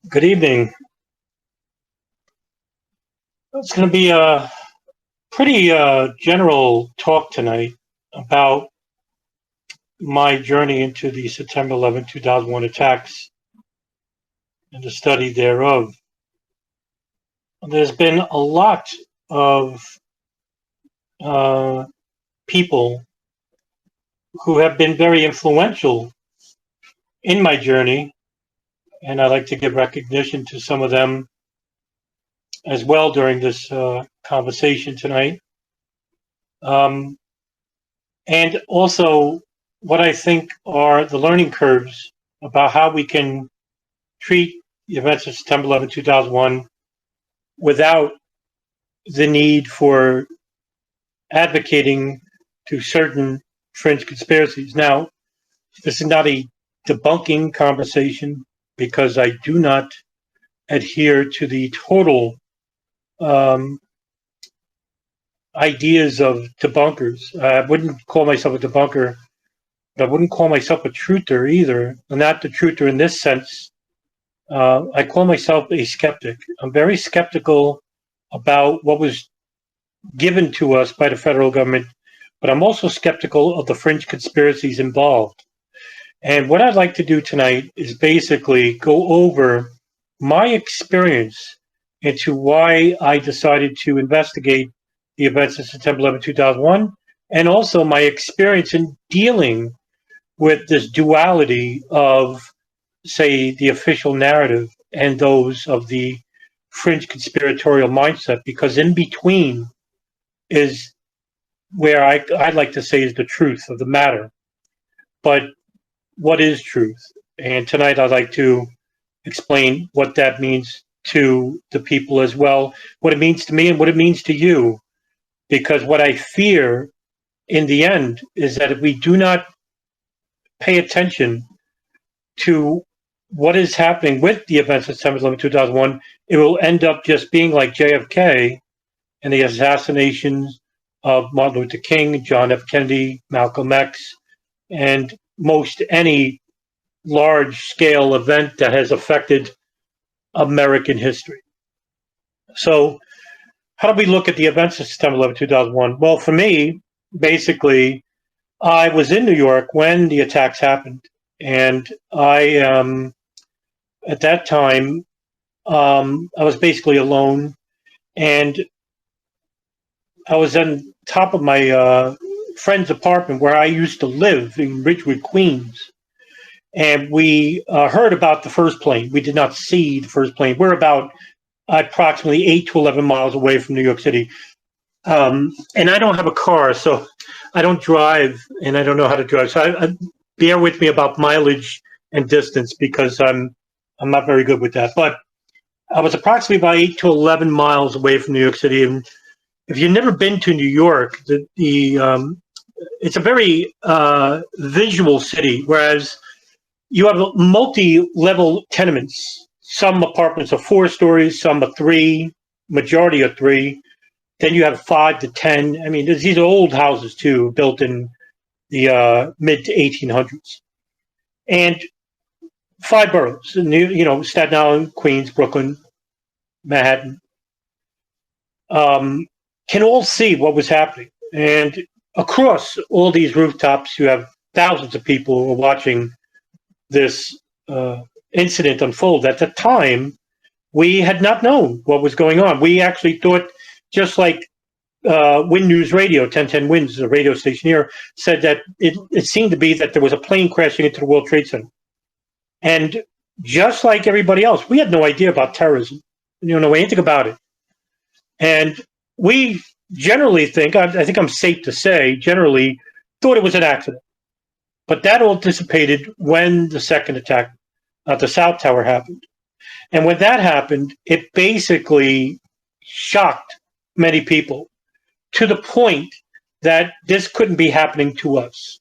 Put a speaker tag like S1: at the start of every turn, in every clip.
S1: Good evening. It's going to be a pretty general talk tonight about my journey into the September 11, 2001 attacks and the study thereof. There's been a lot of uh, people who have been very influential in my journey, and I'd like to give recognition to some of them as well during this conversation tonight. Um, and also what I think are the learning curves about how we can treat the events of September 11, 2001 without the need for advocating to certain fringe conspiracies. Now, this is not a debunking conversation because I do not adhere to the total ideas of debunkers. I wouldn't call myself a debunker, but I wouldn't call myself a truther either. I'm not the truther in this sense. I call myself a skeptic. I'm very skeptical about what was given to us by the federal government, but I'm also skeptical of the fringe conspiracies involved. And what I'd like to do tonight is basically go over my experience into why I decided to investigate the events of September 11, 2001, and also my experience in dealing with this duality of, say, the official narrative and those of the fringe conspiratorial mindset, because in between is where I'd like to say is the truth of the matter. But what is truth? And tonight I'd like to explain what that means to the people as well, what it means to me and what it means to you. Because what I fear in the end is that if we do not pay attention to what is happening with the events of September 11, 2001, it will end up just being like JFK and the assassinations of Martin Luther King, John F. Kennedy, Malcolm X, and most any large-scale event that has affected American history. So how do we look at the events of September 11, 2001? Well, for me, basically, I was in New York when the attacks happened. And I, at that time, I was basically alone. And I was on top of my friend's apartment where I used to live in Ridgewood, Queens. And we heard about the first plane. We did not see the first plane. We're about approximately 8 to 11 miles away from New York City. And I don't have a car, so I don't drive, and I don't know how to drive. So I bear with me about mileage and distance because I'm not very good with that. But I was approximately about 8 to 11 miles away from New York City. And if you've never been to New York, it's a very visual city, whereas you have multi-level tenements. Some apartments are 4 stories, some are 3, majority are 3. Then you have 5 to 10. I mean, these are old houses too, built in the mid to 1800s. And 5 boroughs, Staten Island, Queens, Brooklyn, Manhattan, can all see what was happening. And across all these rooftops, you have thousands of people who are watching this incident unfold. At the time, we had not known what was going on. We actually thought, just like Wind News Radio, 1010 Winds, a radio station here, said that it seemed to be that there was a plane crashing into the World Trade Center. And just like everybody else, we had no idea about terrorism. We didn't know anything about it. And we generally think, I think I'm safe to say, generally thought it was an accident. But that all dissipated when the second attack at the South Tower happened. And when that happened, it basically shocked many people to the point that this couldn't be happening to us.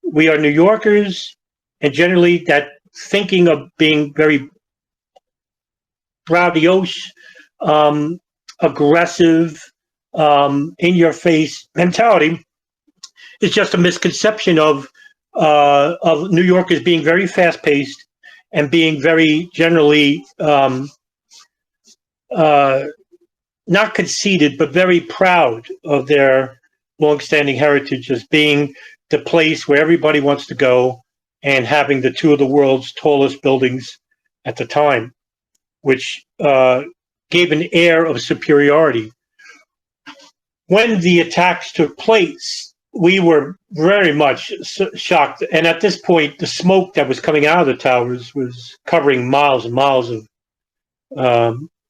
S1: We are New Yorkers, and generally that thinking of being very braggadocious, aggressive, in-your-face mentality is just a misconception of New York as being very fast-paced and being very generally not conceited, but very proud of their longstanding heritage as being the place where everybody wants to go, and having the two of the world's tallest buildings at the time, which gave an air of superiority. When the attacks took place, we were very much shocked. And at this point, the smoke that was coming out of the towers was covering miles and miles of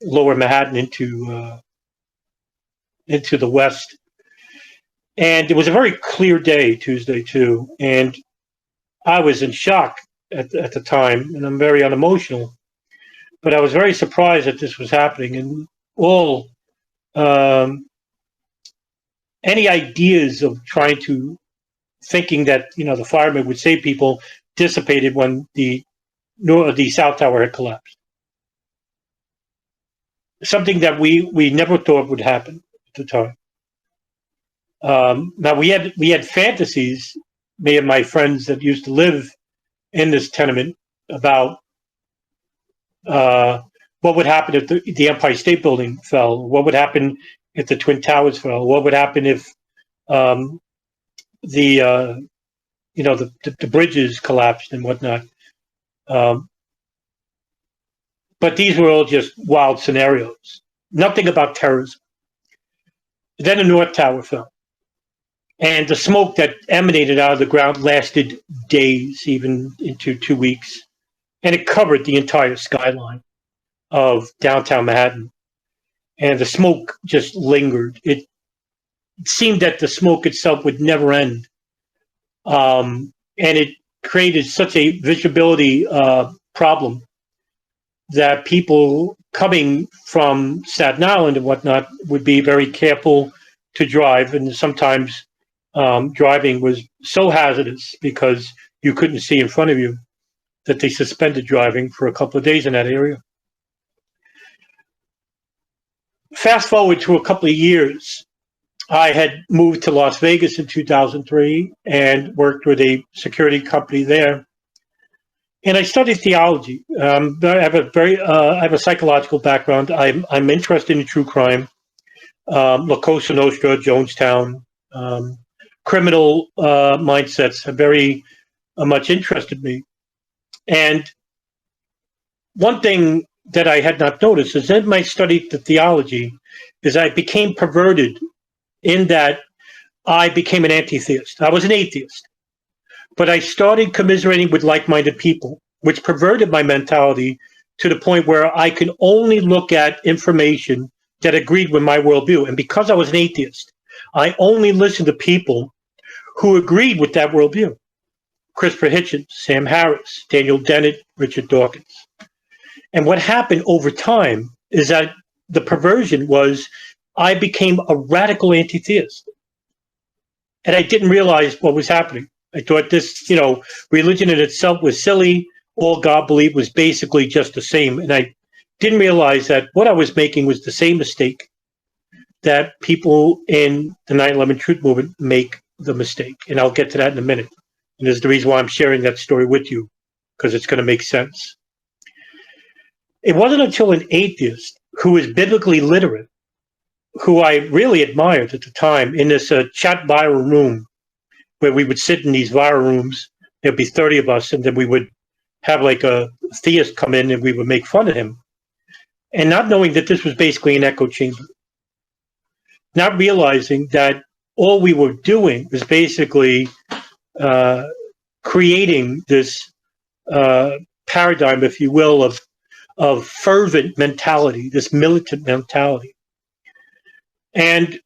S1: lower Manhattan into the west. And it was a very clear day, Tuesday, too. And I was in shock at the time, and I'm very unemotional. But I was very surprised that this was happening. And all any ideas of thinking that, the firemen would save people dissipated when the South Tower had collapsed. Something that we never thought would happen at the time. Now we had fantasies, me and my friends that used to live in this tenement, about what would happen if the Empire State Building fell. What would happen if the Twin Towers fell? What would happen if the bridges collapsed and whatnot? But these were all just wild scenarios. Nothing about terrorism. Then the North Tower fell. And the smoke that emanated out of the ground lasted days, even into 2 weeks. And it covered the entire skyline of downtown Manhattan. And the smoke just lingered. It seemed that the smoke itself would never end. And it created such a visibility problem that people coming from Staten Island and whatnot would be very careful to drive. And sometimes driving was so hazardous because you couldn't see in front of you that they suspended driving for a couple of days in that area. Fast forward to a couple of years, I had moved to Las Vegas in 2003 and worked with a security company there. And I studied theology. I have a psychological background. I'm interested in true crime, La Cosa Nostra, Jonestown, criminal mindsets have very much interested me. And one thing that I had not noticed is in my study to theology is I became perverted in that I became an anti-theist. I was an atheist, but I started commiserating with like-minded people, which perverted my mentality to the point where I could only look at information that agreed with my worldview. And because I was an atheist, I only listened to people who agreed with that worldview. Christopher Hitchens, Sam Harris, Daniel Dennett, Richard Dawkins. And what happened over time is that the perversion was I became a radical anti-theist. And I didn't realize what was happening. I thought this, religion in itself was silly. All God believed was basically just the same. And I didn't realize that what I was making was the same mistake that people in the 9/11 Truth Movement make the mistake. And I'll get to that in a minute. And there's the reason why I'm sharing that story with you, because it's going to make sense. It wasn't until an atheist who is biblically literate, who I really admired at the time, in this chat viral room, where we would sit in these viral rooms, there'd be 30 of us, and then we would have like a theist come in and we would make fun of him. And not knowing that this was basically an echo chamber. Not realizing that all we were doing was basically creating this paradigm, if you will, of fervent mentality, this militant mentality. And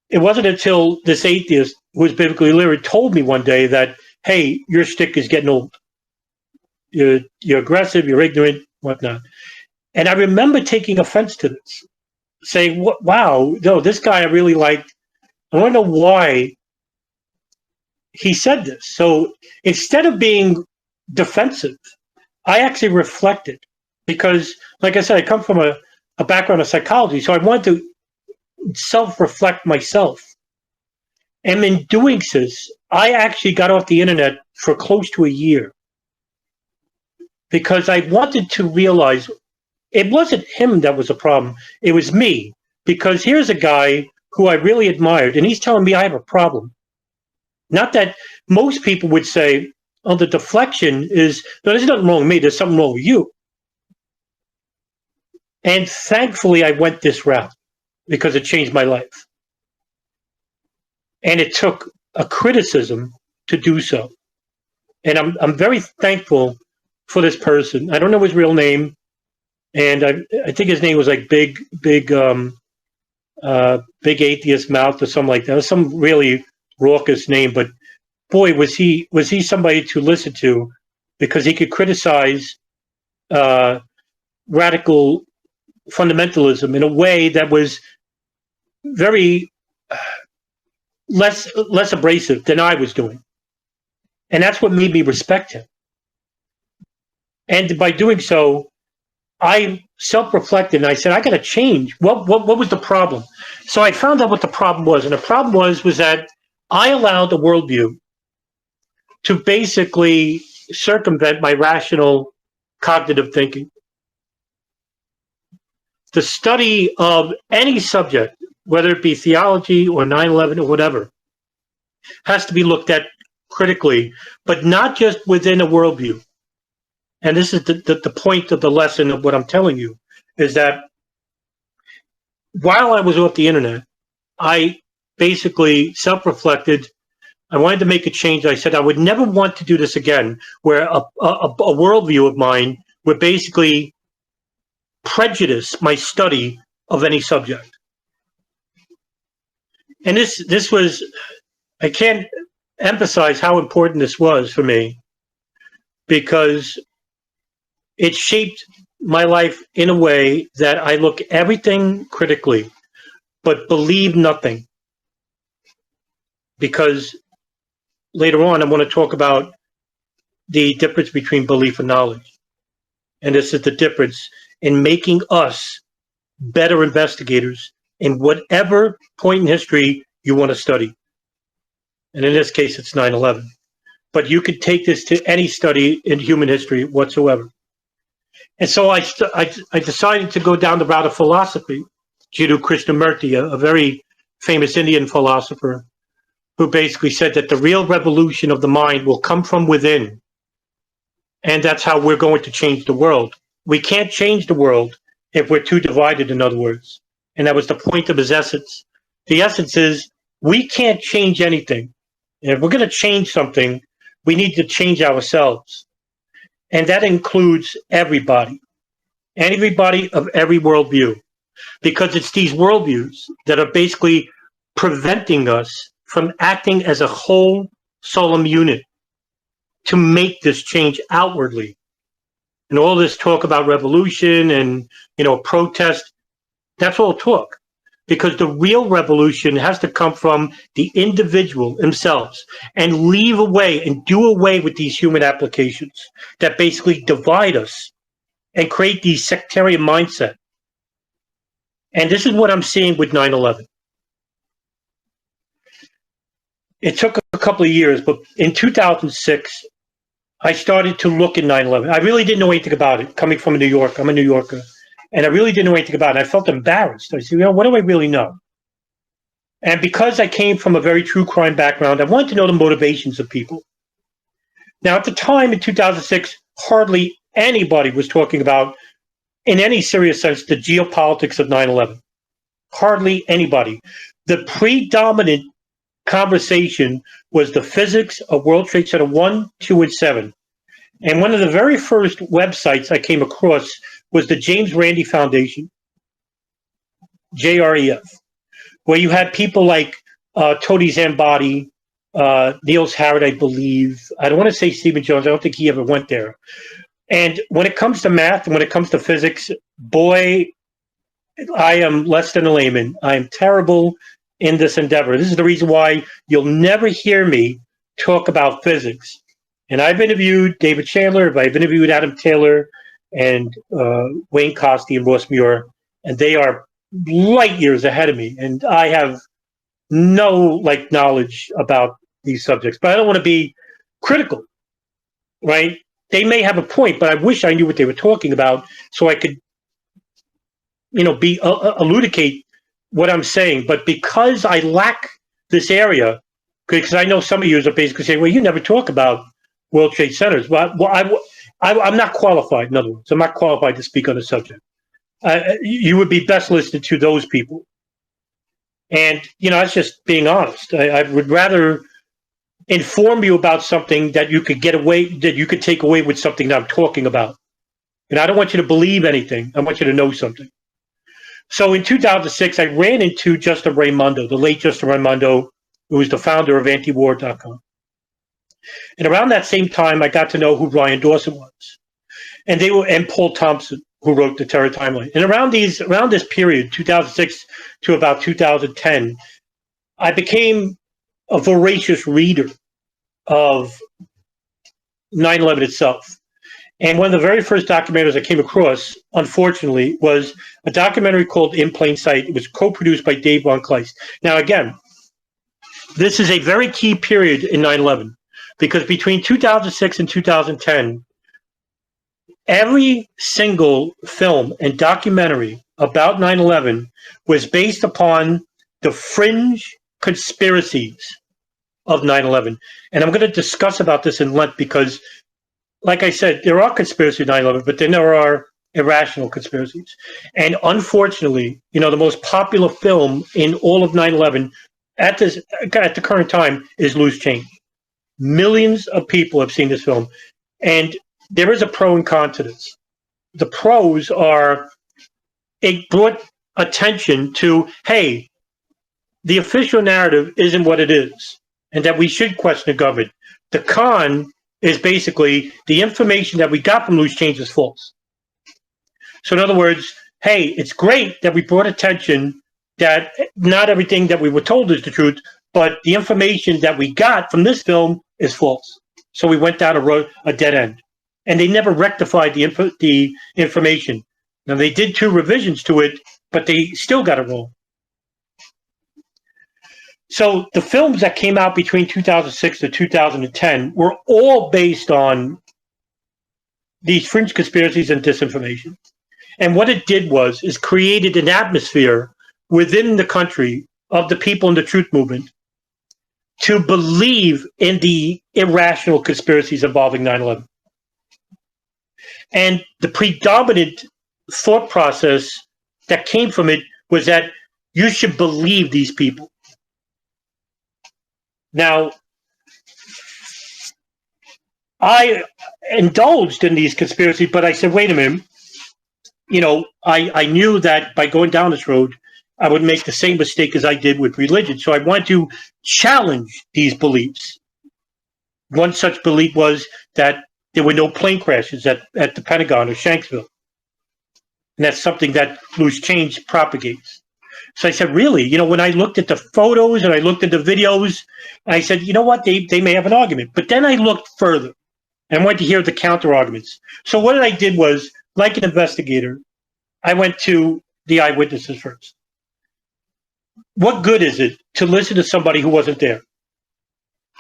S1: it wasn't until this atheist who was biblically literate told me one day that, hey, your shtick is getting old. You're aggressive, you're ignorant, whatnot. And I remember taking offense to this, saying, wow, no, this guy I really liked. I want to know why he said this. So instead of being defensive, I actually reflected, because, like I said, I come from a background of psychology, so I wanted to self-reflect myself. And in doing this, I actually got off the internet for close to a year. because I wanted to realize it wasn't him that was a problem. It was me, because here's a guy who I really admired, and he's telling me I have a problem. Not that most people would say, oh, the deflection is, no, there's nothing wrong with me, there's something wrong with you. And thankfully, I went this route because it changed my life. And it took a criticism to do so. And I'm very thankful for this person. I don't know his real name, and I think his name was like Big Atheist Mouth or something like that. It was some really raucous name, but boy, was he somebody to listen to, because he could criticize radical fundamentalism in a way that was very less abrasive than I was doing. And that's what made me respect him. And by doing so, I self-reflected and I said, I got to change. What was the problem? So I found out what the problem was. And the problem was that I allowed the worldview to basically circumvent my rational cognitive thinking. The study of any subject, whether it be theology or 9/11 or whatever, has to be looked at critically, but not just within a worldview. And this is the point of the lesson of what I'm telling you, is that while I was off the internet, I basically self-reflected. I wanted to make a change. I said I would never want to do this again, where a worldview of mine would basically prejudice my study of any subject. And this was, I can't emphasize how important this was for me, because it shaped my life in a way that I look everything critically, but believe nothing. Because later on, I want to talk about the difference between belief and knowledge. And this is the difference in making us better investigators in whatever point in history you want to study. And in this case, it's 9/11. But you could take this to any study in human history whatsoever. And so I decided to go down the route of philosophy. Jiddu Krishnamurti, a very famous Indian philosopher, who basically said that the real revolution of the mind will come from within. And that's how we're going to change the world. We can't change the world if we're too divided, in other words. And that was the point of his essence. The essence is, we can't change anything. And if we're going to change something, we need to change ourselves. And that includes everybody of every worldview, because it's these worldviews that are basically preventing us from acting as a whole solemn unit to make this change outwardly. And all this talk about revolution and, protest, that's all talk. Because the real revolution has to come from the individual themselves, and leave away and do away with these human applications that basically divide us and create these sectarian mindset. And this is what I'm seeing with 9/11. It took a couple of years, but in 2006, I started to look at 9/11. I really didn't know anything about it, coming from New York. I'm a New Yorker. And I really didn't know anything about it. I felt embarrassed. I said, what do I really know? And because I came from a very true crime background, I wanted to know the motivations of people. Now, at the time in 2006, hardly anybody was talking about, in any serious sense, the geopolitics of 9/11. Hardly anybody. The predominant conversation was the physics of World Trade Center 1, 2, and 7. And one of the very first websites I came across was the James Randi Foundation, JREF, where you had people like Tony Zambati, Niels Harrod, I believe. I don't want to say Stephen Jones. I don't think he ever went there. And when it comes to math and when it comes to physics, boy, I am less than a layman. I am terrible in this endeavor. This is the reason why you'll never hear me talk about physics. And I've interviewed David Chandler, I've interviewed Adam Taylor, and Wayne Costi and Ross Muir, and they are light years ahead of me. And I have no knowledge about these subjects, but I don't want to be critical, right? they may have a point, but I wish I knew what they were talking about so I could, elucidate what I'm saying. But because I lack this area, because I know some of you are basically saying, well, you never talk about World Trade Centers. I'm not qualified, in other words. I'm not qualified to speak on the subject. You would be best listening to those people. And, that's just being honest. I would rather inform you about something that you could take away with something that I'm talking about. And I don't want you to believe anything. I want you to know something. So in 2006, I ran into Justin Raimondo, the late Justin Raimondo, who was the founder of antiwar.com. And around that same time, I got to know who Ryan Dawson was. And Paul Thompson, who wrote the Terror Timeline. And around this period, 2006 to about 2010, I became a voracious reader of 9/11 itself. And one of the very first documentaries I came across, unfortunately, was a documentary called In Plain Sight. It was co-produced by Dave Von Kleist. Now, again, this is a very key period in 9/11, because between 2006 and 2010, every single film and documentary about 9/11 was based upon the fringe conspiracies of 9/11. And I'm going to discuss about this in length because, like I said, there are conspiracies of 9/11, but then there are irrational conspiracies. And unfortunately, the most popular film in all of 9/11 at the current time is Loose Change. Millions of people have seen this film. And there is a pro and con to this. The pros are, it brought attention to, hey, the official narrative isn't what it is, and that we should question the government. The con is basically the information that we got from Loose Change is false. So in other words, hey, it's great that we brought attention that not everything that we were told is the truth, but the information that we got from this film is false. So we went down a dead end. And they never rectified the information. Now, they did 2 revisions to it, but they still got it wrong. So the films that came out between 2006 to 2010 were all based on these fringe conspiracies and disinformation. And what it did is created an atmosphere within the country of the people in the truth movement to believe in the irrational conspiracies involving 9/11. And the predominant thought process that came from it was that you should believe these people. Now, I indulged in these conspiracies, but I said, wait a minute. I knew that by going down this road, I would make the same mistake as I did with religion. So I wanted to challenge these beliefs. One such belief was that there were no plane crashes at the Pentagon or Shanksville. And that's something that Loose Change propagates. So I said, really? When I looked at the photos and I looked at the videos, I said, you know what? They may have an argument. But then I looked further and went to hear the counter arguments. So what I did was, like an investigator, I went to the eyewitnesses first. What good is it to listen to somebody who wasn't there?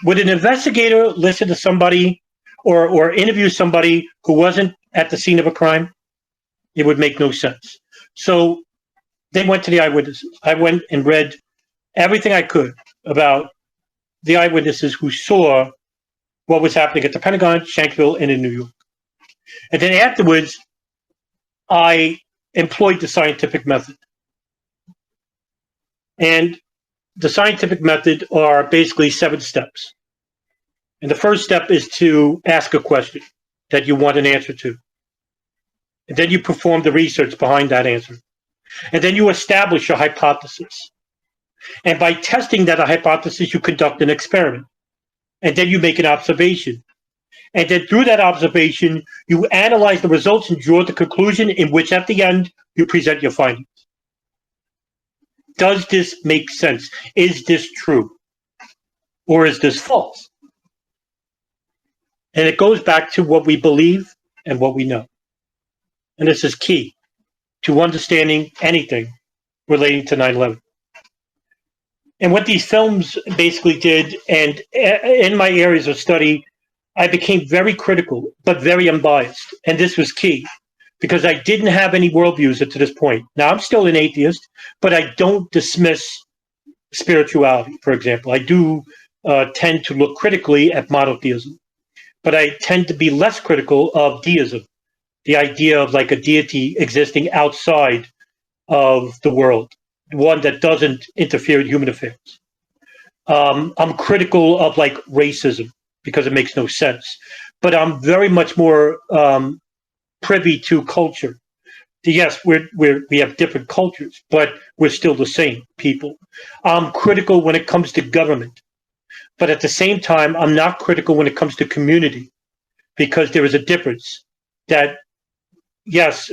S1: Would an investigator listen to somebody or interview somebody who wasn't at the scene of a crime? It would make no sense. So they went to the eyewitnesses. I went and read everything I could about the eyewitnesses who saw what was happening at the Pentagon, Shanksville, and in New York. And then afterwards, I employed the scientific method. And the scientific method are basically 7 steps. And the first step is to ask a question that you want an answer to. And then you perform the research behind that answer. And then you establish a hypothesis. And by testing that hypothesis, you conduct an experiment. And then you make an observation. And then through that observation, you analyze the results and draw the conclusion in which at the end, you present your findings. Does this make sense? Is this true? Or is this false? And it goes back to what we believe and what we know. And this is key to understanding anything relating to 9/11. And what these films basically did, and in my areas of study, I became very critical, but very unbiased. And this was key because I didn't have any worldviews up to this point. Now, I'm still an atheist, but I don't dismiss spirituality, for example. I do tend to look critically at monotheism, but I tend to be less critical of deism, the idea of like a deity existing outside of the world, one that doesn't interfere with human affairs. I'm critical of like racism because it makes no sense, but I'm very much more privy to culture. Yes, we have different cultures, but we're still the same people. I'm critical when it comes to government, but at the same time, I'm not critical when it comes to community, because there is a difference. That yes,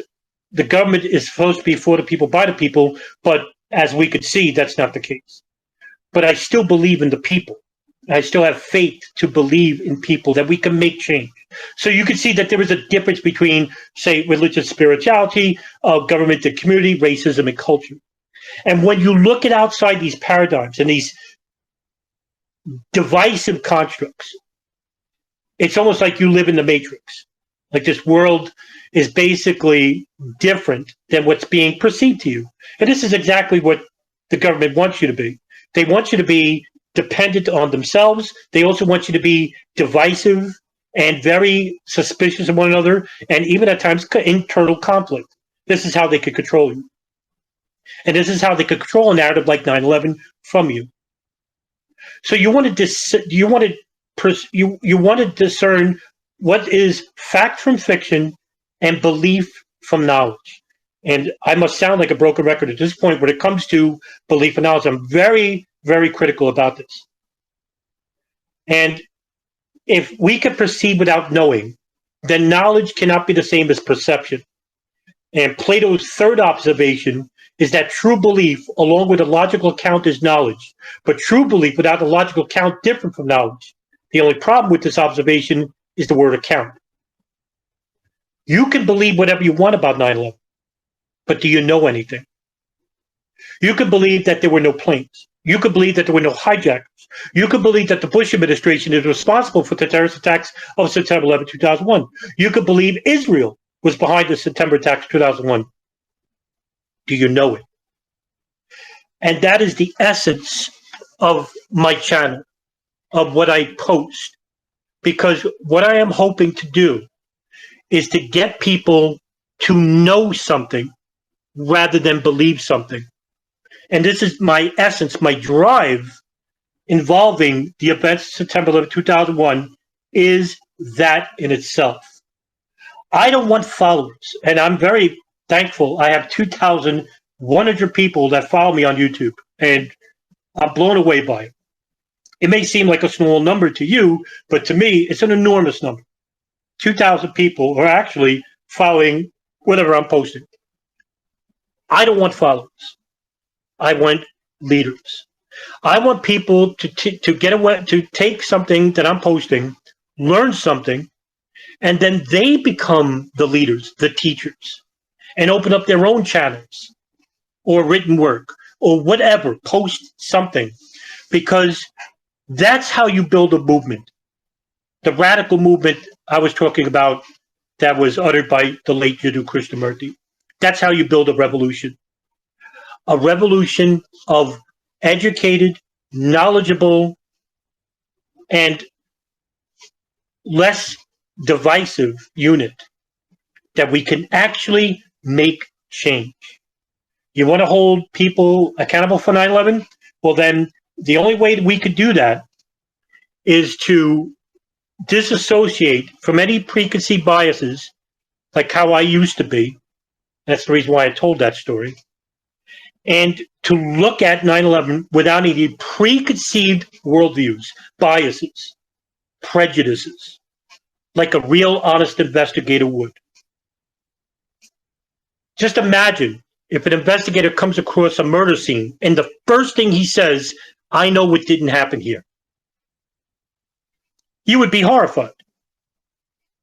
S1: the government is supposed to be for the people, by the people, but as we could see, that's not the case. But I still believe in the people. I still have faith to believe in people, that we can make change. So you can see that there is a difference between, say, religious spirituality, government and community, racism and culture. And when you look at outside these paradigms and these divisive constructs, it's almost like you live in the Matrix. Like this world is basically different than what's being perceived to you. And this is exactly what the government wants you to be. They want you to be dependent on themselves. They also want you to be divisive and very suspicious of one another, and even at times internal conflict. This is how they could control you. And this is how they could control a narrative like 9/11 from you. So you want to discern what is fact from fiction and belief from knowledge. And I must sound like a broken record at this point when it comes to belief and knowledge. I'm very, very critical about this. And if we can perceive without knowing, then knowledge cannot be the same as perception. And Plato's third observation is that true belief, along with a logical account, is knowledge. But true belief without a logical account different from knowledge. The only problem with this observation is the word account. You can believe whatever you want about 9/11, but do you know anything? You could believe that there were no planes. You could believe that there were no hijackers. You could believe that the Bush administration is responsible for the terrorist attacks of September 11, 2001. You could believe Israel was behind the September attacks of 2001. Do you know it? And that is the essence of my channel, of what I post. Because what I am hoping to do is to get people to know something rather than believe something. And this is my essence, my drive involving the events of September 11, 2001 is that in itself. I don't want followers, and I'm very thankful. I have 2,100 people that follow me on YouTube, and I'm blown away by it. It may seem like a small number to you, but to me, it's an enormous number. 2,000 people are actually following whatever I'm posting. I don't want followers. I want leaders. I want people to get away, to take something that I'm posting, learn something, and then they become the leaders, the teachers, and open up their own channels or written work or whatever, post something, because that's how you build a movement. The radical movement I was talking about that was uttered by the late Jiddu Krishnamurti. That's how you build a revolution. A revolution of educated, knowledgeable, and less divisive unit that we can actually make change. You want to hold people accountable for 9/11? Well, then the only way that we could do that is to disassociate from any preconceived biases, like how I used to be. That's the reason why I told that story. And to look at 9/11 without any preconceived worldviews, biases, prejudices, like a real honest investigator would. Just imagine if an investigator comes across a murder scene and the first thing he says, "I know what didn't happen here." You would be horrified.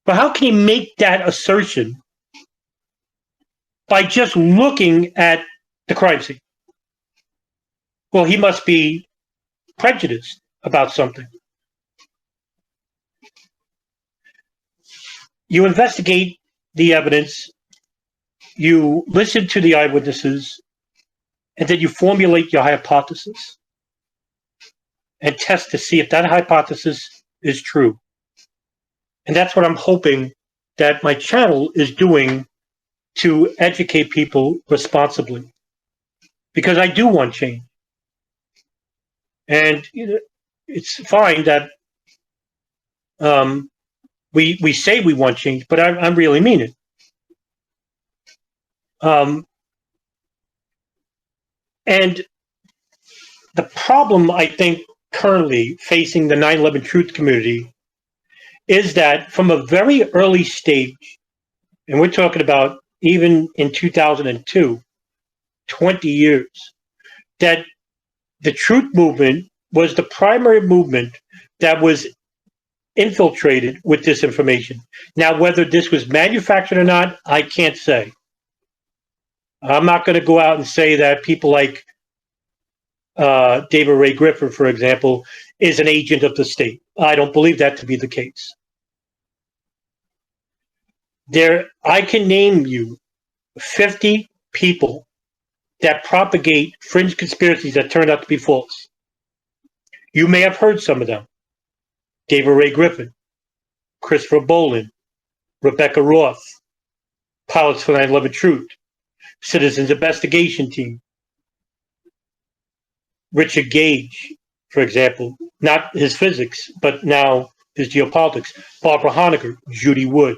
S1: But how can he make that assertion by just looking at the crime scene? Well, he must be prejudiced about something. you investigate the evidence, you listen to the eyewitnesses, and then you formulate your hypothesis and test to see if that hypothesis is true. And that's what I'm hoping that my channel is doing to educate people responsibly. Because I do want change. And it's fine that we say we want change, but I really mean it. And the problem, I think, currently facing the 9/11 truth community is that from a very early stage, and we're talking about even in 2002, 20 years, that the truth movement was the primary movement that was infiltrated with disinformation. Now, whether this was manufactured or not, I can't say. I'm not going to go out and say that people like David Ray Griffin, for example, is an agent of the state. I don't believe that to be the case. I can name you 50 people that propagate fringe conspiracies that turned out to be false. You may have heard some of them. David Ray Griffin, Christopher Bolin, Rebecca Roth, Pilots for 9/11 Truth, Citizens Investigation Team, Richard Gage, for example, not his physics, but now his geopolitics, Barbara Honegger, Judy Wood,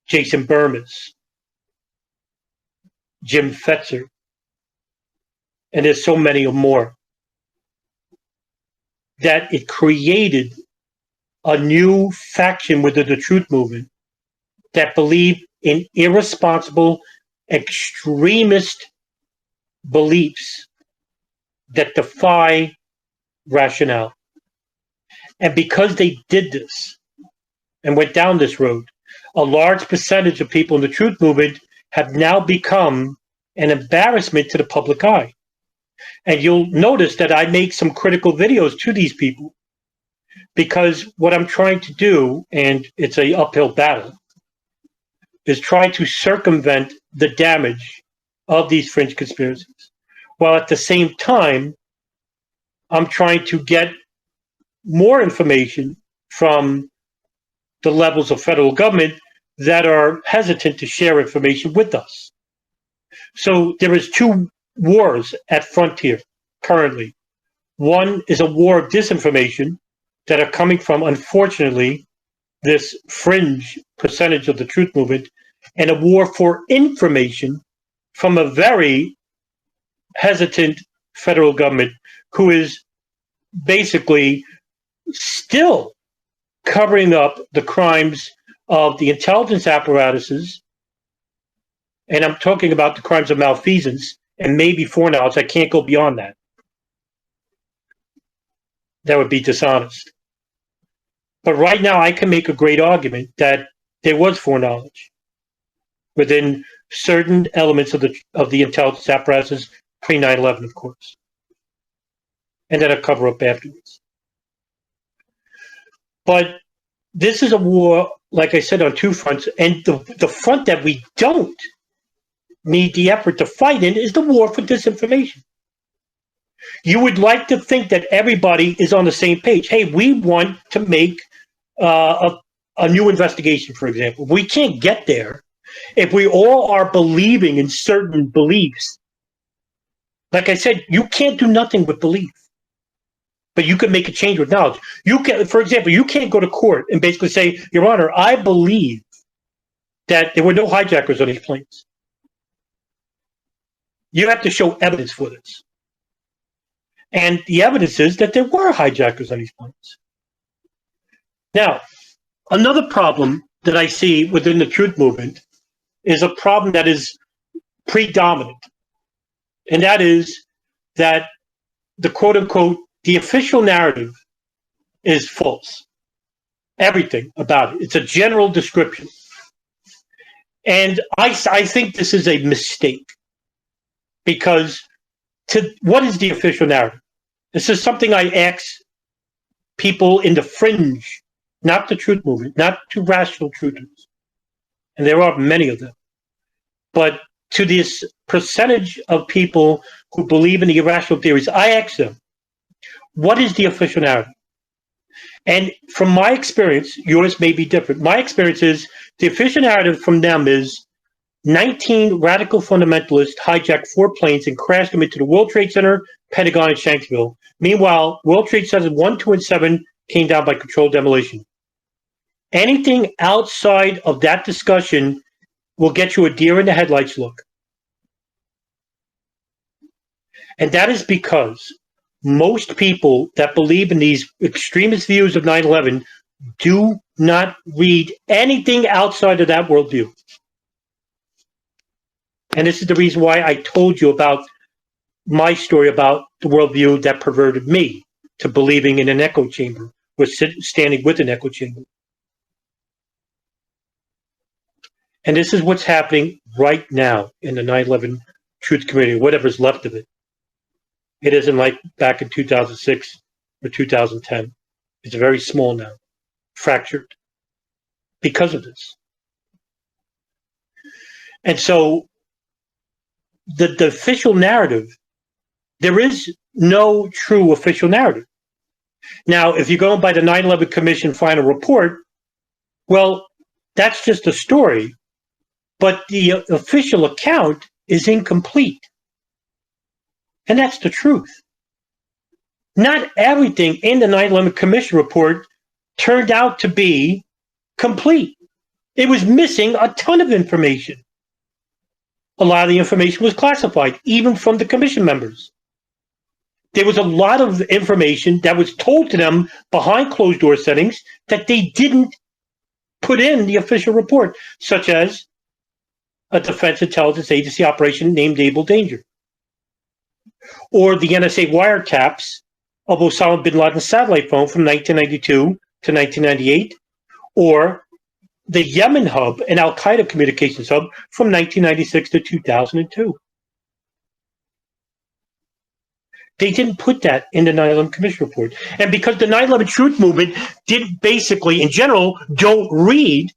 S1: Jason Burmis, Jim Fetzer, and there's so many more, that it created a new faction within the truth movement that believed in irresponsible, extremist beliefs that defy rationale. And because they did this and went down this road, a large percentage of people in the truth movement have now become an embarrassment to the public eye. And you'll notice that I make some critical videos to these people because what I'm trying to do, and it's an uphill battle, is try to circumvent the damage of these fringe conspiracies. While at the same time, I'm trying to get more information from the levels of federal government that are hesitant to share information with us. So there is two wars at frontier currently. One is a war of disinformation that are coming from, unfortunately, this fringe percentage of the truth movement, and a war for information from a very hesitant federal government who is basically still covering up the crimes of the intelligence apparatuses. And I'm talking about the crimes of malfeasance and maybe foreknowledge. I can't go beyond that. That would be dishonest. But right now, I can make a great argument that there was foreknowledge within certain elements of the intelligence apparatus pre 9/11, of course, and then a cover up afterwards. But this is a war, like I said, on two fronts, and the front that we don't need the effort to fight in is the war for disinformation. You would like to think that everybody is on the same page. Hey, we want to make a new investigation, for example. We can't get there if we all are believing in certain beliefs. Like I said, you can't do nothing with belief, but you can make a change with knowledge. You can, for example, you can't go to court and basically say, Your Honor, I believe that there were no hijackers on these planes. You have to show evidence for this. And the evidence is that there were hijackers on these planes. Now, another problem that I see within the truth movement is a problem that is predominant. And that is that the quote unquote, the official narrative is false. Everything about it. It's a general description. And I think this is a mistake. Because what is the official narrative? This is something I ask people in the fringe not the truth movement, not to rational truthers, and there are many of them, but to this percentage of people who believe in the irrational theories. I ask them, what is the official narrative? And from my experience, yours may be different. My experience is the official narrative from them is 19 radical fundamentalists hijacked 4 planes and crashed them into the World Trade Center, Pentagon, and Shanksville. Meanwhile, World Trade Center 1, 2, and 7 came down by controlled demolition. Anything outside of that discussion will get you a deer in the headlights look. And that is because most people that believe in these extremist views of 9/11 do not read anything outside of that worldview. And this is the reason why I told you about my story about the worldview that perverted me to believing in an echo chamber, was standing with an echo chamber. And this is what's happening right now in the 9/11 truth community, whatever's left of it. It isn't like back in 2006 or 2010. It's very small now, fractured because of this. And so the official narrative, there is no true official narrative. Now, if you're going by the 9/11 Commission final report, well, that's just a story, but the official account is incomplete. And that's the truth. Not everything in the 9/11 Commission report turned out to be complete. It was missing a ton of information. A lot of the information was classified, even from the commission members. There was a lot of information that was told to them behind closed door settings that they didn't put in the official report, such as a Defense Intelligence Agency operation named Able Danger, or the NSA wiretaps of Osama bin Laden's satellite phone from 1992 to 1998, or the Yemen hub and Al-Qaeda communications hub from 1996 to 2002. They didn't put that in the 9/11 Commission report. And because the 9/11 Truth Movement did basically, in general, don't read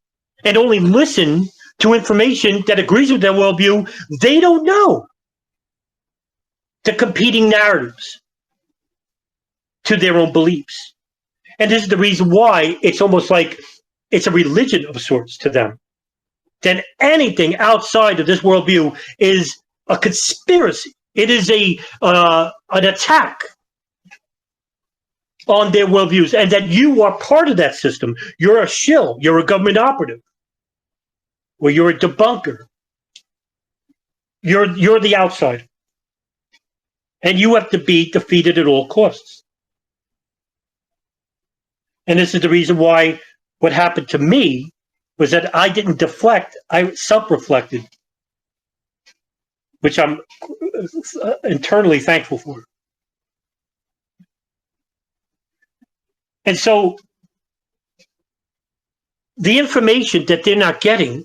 S1: and only listen to information that agrees with their worldview, they don't know the competing narratives to their own beliefs. And this is the reason why it's almost like it's a religion of sorts to them. Then anything outside of this worldview is a conspiracy. It is an attack on their worldviews, and that you are part of that system. You're a shill. You're a government operative, or you're a debunker. You're the outsider, and you have to be defeated at all costs. And this is the reason why what happened to me was that I didn't deflect. I self-reflected, which I'm internally thankful for. And so the information that they're not getting,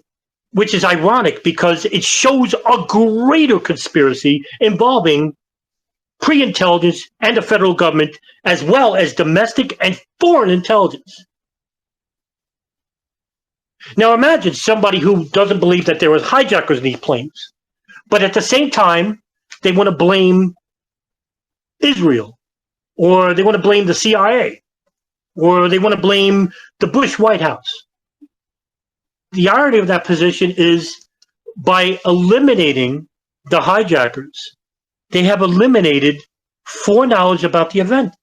S1: which is ironic because it shows a greater conspiracy involving pre-intelligence and the federal government, as well as domestic and foreign intelligence. Now imagine somebody who doesn't believe that there was hijackers in these planes, but at the same time, they want to blame Israel, or they want to blame the CIA, or they want to blame the Bush White House. The irony of that position is by eliminating the hijackers, they have eliminated foreknowledge about the event.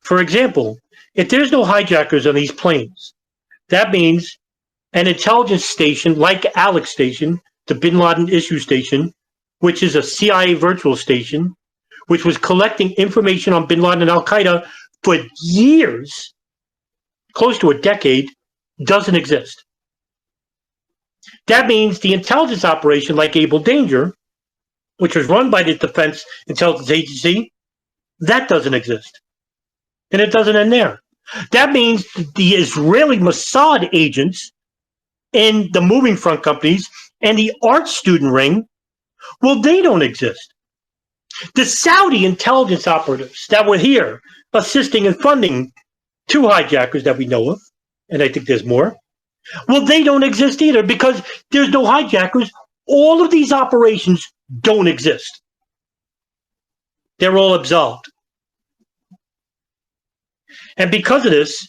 S1: For example, if there's no hijackers on these planes, that means an intelligence station like Alex Station, the Bin Laden issue station, which is a CIA virtual station, which was collecting information on Bin Laden and Al-Qaeda for years, close to a decade, doesn't exist. That means the intelligence operation like Able Danger, which was run by the Defense Intelligence Agency, that doesn't exist. And it doesn't end there. That means the Israeli Mossad agents in the moving front companies and the art student ring, well, they don't exist. The Saudi intelligence operatives that were here assisting and funding two hijackers that we know of, and I think there's more. Well, they don't exist either because there's no hijackers. All of these operations don't exist. They're all absolved. And because of this,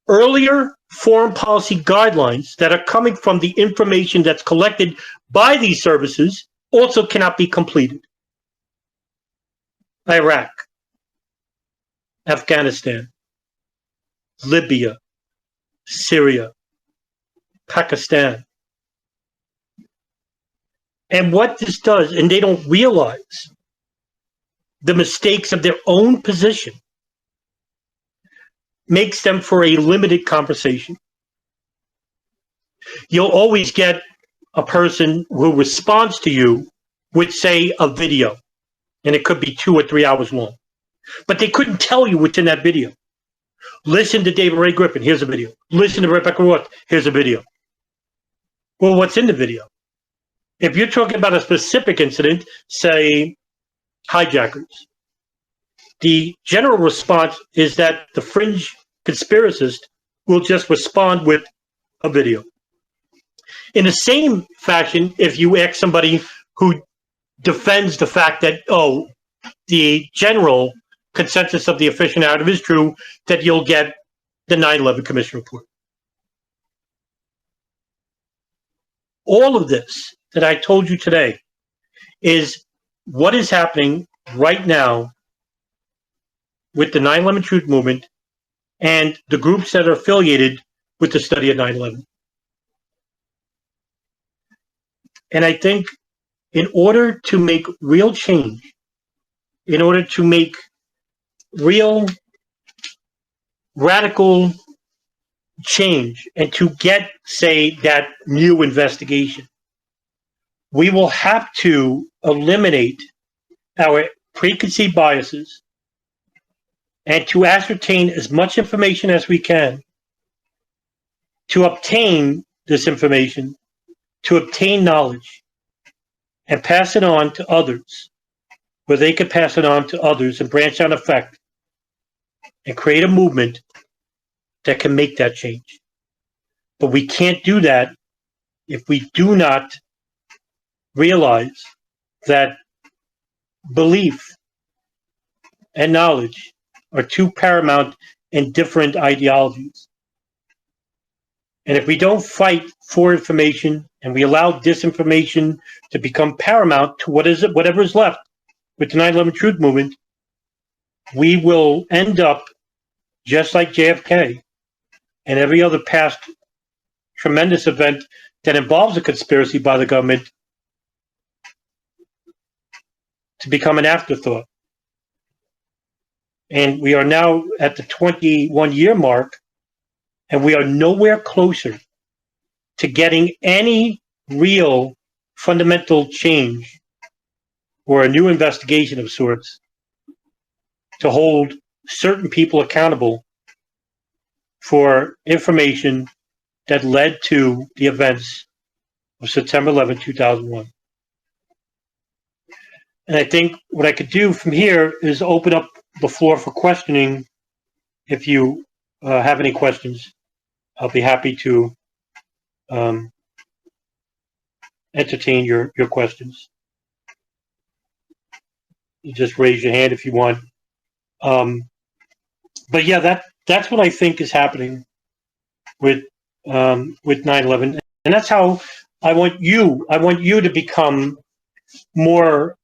S1: earlier foreign policy guidelines that are coming from the information that's collected by these services also cannot be completed. Iraq, Afghanistan, Libya, Syria, Pakistan. And what this does, and they don't realize the mistakes of their own position, makes them for a limited conversation. You'll always get a person who responds to you with, say, a video, and it could be 2 or 3 hours long. But they couldn't tell you what's in that video. Listen to David Ray Griffin, here's a video. Listen to Rebecca Roth, here's a video. Well, what's in the video? If you're talking about a specific incident, say hijackers, the general response is that the fringe conspiracist will just respond with a video. In the same fashion, if you ask somebody who defends the fact that, oh, the general consensus of the official narrative is true, that you'll get the 9/11 Commission report. All of this that I told you today is what is happening right now with the 9/11 Truth Movement and the groups that are affiliated with the study of 9/11. And I think in order to make real change, in order to make real radical change and to get, say, that new investigation, we will have to eliminate our preconceived biases and to ascertain as much information as we can to obtain this information, to obtain knowledge, and pass it on to others, where they can pass it on to others and branch out effect and create a movement that can make that change. But we can't do that if we do not realize that belief and knowledge are two paramount and different ideologies. And if we don't fight for information and we allow disinformation to become paramount to whatever is left with the 9/11 Truth Movement, we will end up just like JFK and every other past tremendous event that involves a conspiracy by the government to become an afterthought. And we are now at the 21-year mark, and we are nowhere closer to getting any real fundamental change or a new investigation of sorts to hold certain people accountable for information that led to the events of September 11, 2001. And I think what I could do from here is open up the floor for questioning. If you have any questions, I'll be happy to entertain your questions. You just raise your hand if you want. But yeah, that's what I think is happening with 9/11, and that's how I want you to become more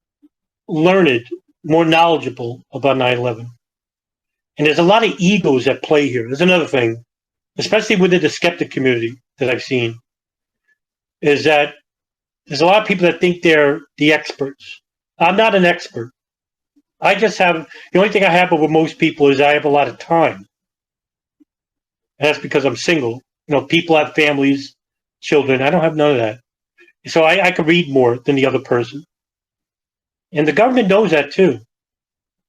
S1: learned, more knowledgeable about 9/11. And there's a lot of egos at play here. There's another thing, especially within the skeptic community that I've seen, is that there's a lot of people that think they're the experts. I'm not an expert. I just have, the only thing I have over most people is I have a lot of time. And that's because I'm single. You know, people have families, children. I don't have none of that. So I can read more than the other person. And the government knows that too.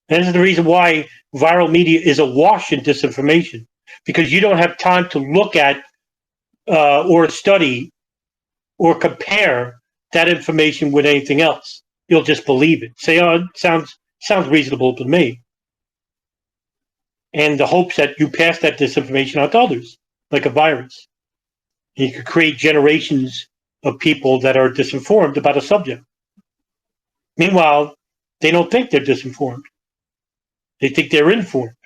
S1: And this is the reason why viral media is awash in disinformation, because you don't have time to look at or study or compare that information with anything else. You'll just believe it. Say, oh, it sounds reasonable to me. and the hopes that you pass that disinformation on to others, like a virus. And you could create generations of people that are disinformed about a subject. Meanwhile, they don't think they're disinformed. They think they're informed.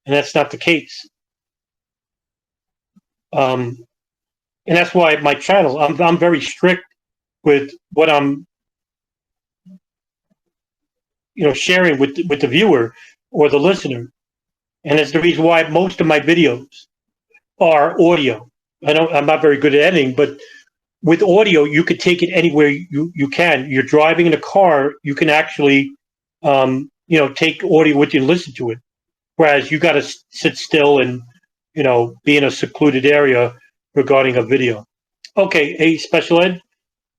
S1: And that's not the case. And that's why my channel, I'm very strict with what I'm, sharing with the viewer or the listener. And it's the reason why most of my videos are audio. I'm not very good at editing, but with audio, you could take it anywhere you can. You're driving in a car, you can actually, take audio with you and listen to it. Whereas you got to sit still and, be in a secluded area regarding a video. Okay, hey, Special Ed,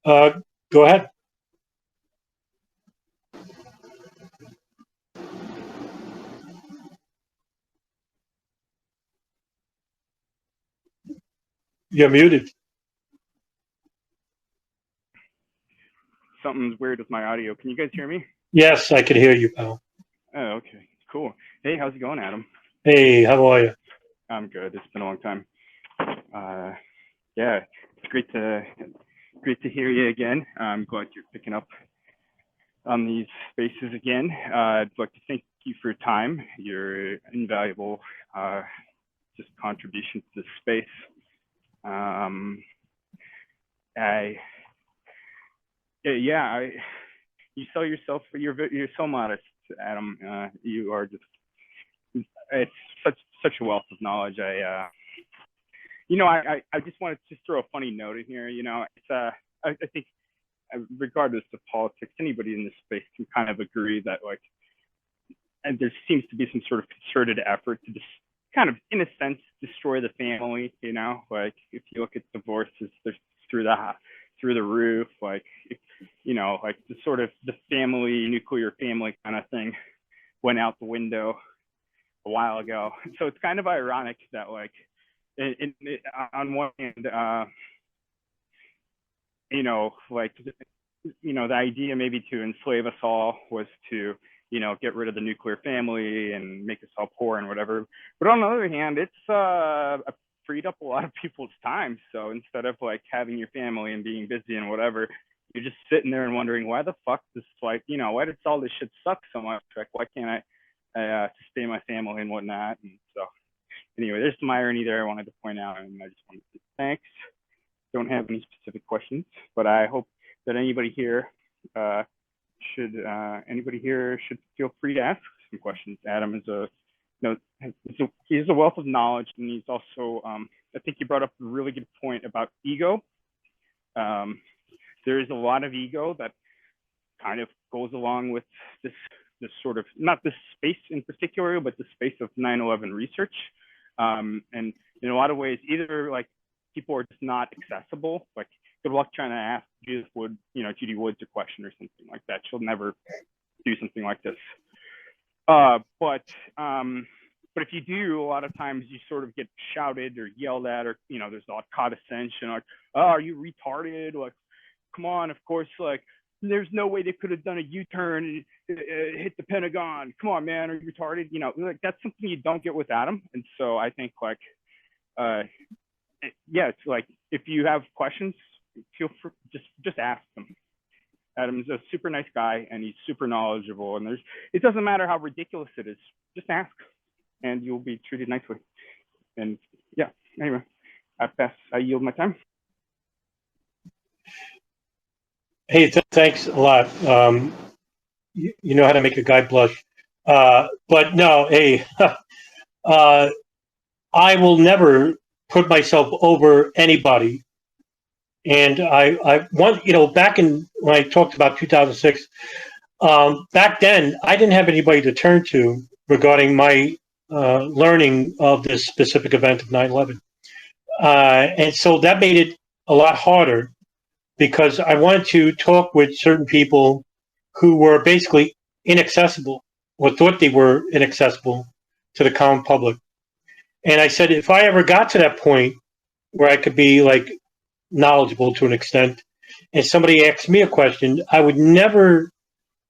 S1: go ahead. You're muted.
S2: Something's weird with my audio. Can you guys hear me?
S1: Yes, I can hear you, pal.
S2: Oh, okay, cool. Hey, how's it going, Adam?
S1: Hey, how are you?
S2: I'm good. It's been a long time. Yeah, it's great to hear you again. I'm glad you're picking up on these spaces again. I'd like to thank you for your time, your invaluable just contribution to this space. You sell yourself, you're so modest, Adam. You are just, it's such a wealth of knowledge. I just wanted to throw a funny note in here. It's I think regardless of politics, anybody in this space can kind of agree that and there seems to be some sort of concerted effort to just kind of, in a sense, destroy the family. If you look at divorces, they're through the roof. The sort of the nuclear family kind of thing went out the window a while ago. So it's kind of ironic that on one hand, the idea maybe to enslave us all was to, get rid of the nuclear family and make us all poor and whatever. But on the other hand, it's freed up a lot of people's time. So instead of having your family and being busy and whatever, you're just sitting there and wondering why the fuck this why does all this shit suck so much? Why can't I sustain my family and whatnot? And so anyway, there's some irony there I wanted to point out, and I just wanted to say thanks. Don't have any specific questions, but I hope that anybody here should feel free to ask some questions. Adam is he's a wealth of knowledge, and he's also I think you brought up a really good point about ego. There is a lot of ego that kind of goes along with this sort of, not this space in particular, but the space of 9/11 research. And in a lot of ways, either people are just not accessible. Good luck trying to ask Judy Woods a question or something like that. She'll never do something like this. But if you do, a lot of times you sort of get shouted or yelled at, or there's a lot of condescension, oh, are you retarded? Come on, of course, there's no way they could have done a U-turn and hit the Pentagon. Come on, man, are you retarded? That's something you don't get with Adam. And so I think it's if you have questions, feel free, just ask them. Adam's a super nice guy, and he's super knowledgeable, and it doesn't matter how ridiculous it is, just ask and you'll be treated nicely. And yeah, anyway, I yield my time.
S1: Hey, thanks a lot. You know how to make a guy blush. But no, hey, I will never put myself over anybody. And I want, back when I talked about 2006, back then I didn't have anybody to turn to regarding my learning of this specific event of 9/11. And so that made it a lot harder, because I wanted to talk with certain people who were basically inaccessible, or thought they were inaccessible to the common public. And I said, if I ever got to that point where I could be knowledgeable to an extent, and somebody asked me a question, I would never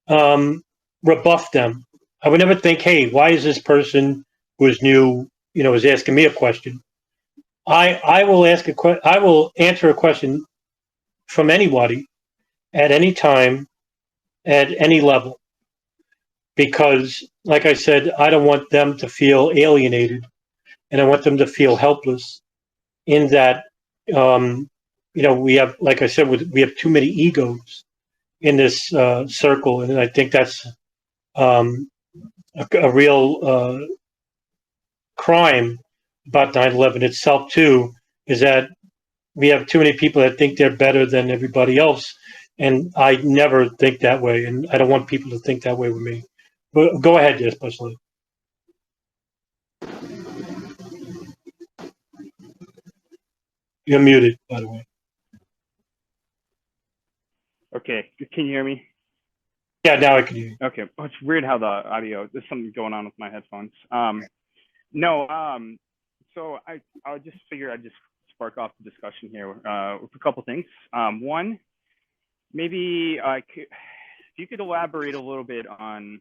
S1: rebuff them. I would never think, hey, why is this person who's new, is asking me a question? I will I will answer a question from anybody at any time, at any level, because, like I said, I don't want them to feel alienated, and I want them to feel helpless. In that, we have, like I said, we have too many egos in this circle, and I think that's a real crime about 9/11 itself too, is that we have too many people that think they're better than everybody else, and I never think that way, and I don't want people to think that way with me. But go ahead, especially. You're muted, by the way.
S2: Okay, can you hear me?
S1: Yeah, now I can hear you.
S2: Okay, well, it's weird how the audio. There's something going on with my headphones. So I just figured I'd just spark off the discussion here with a couple things. One, maybe if you could elaborate a little bit on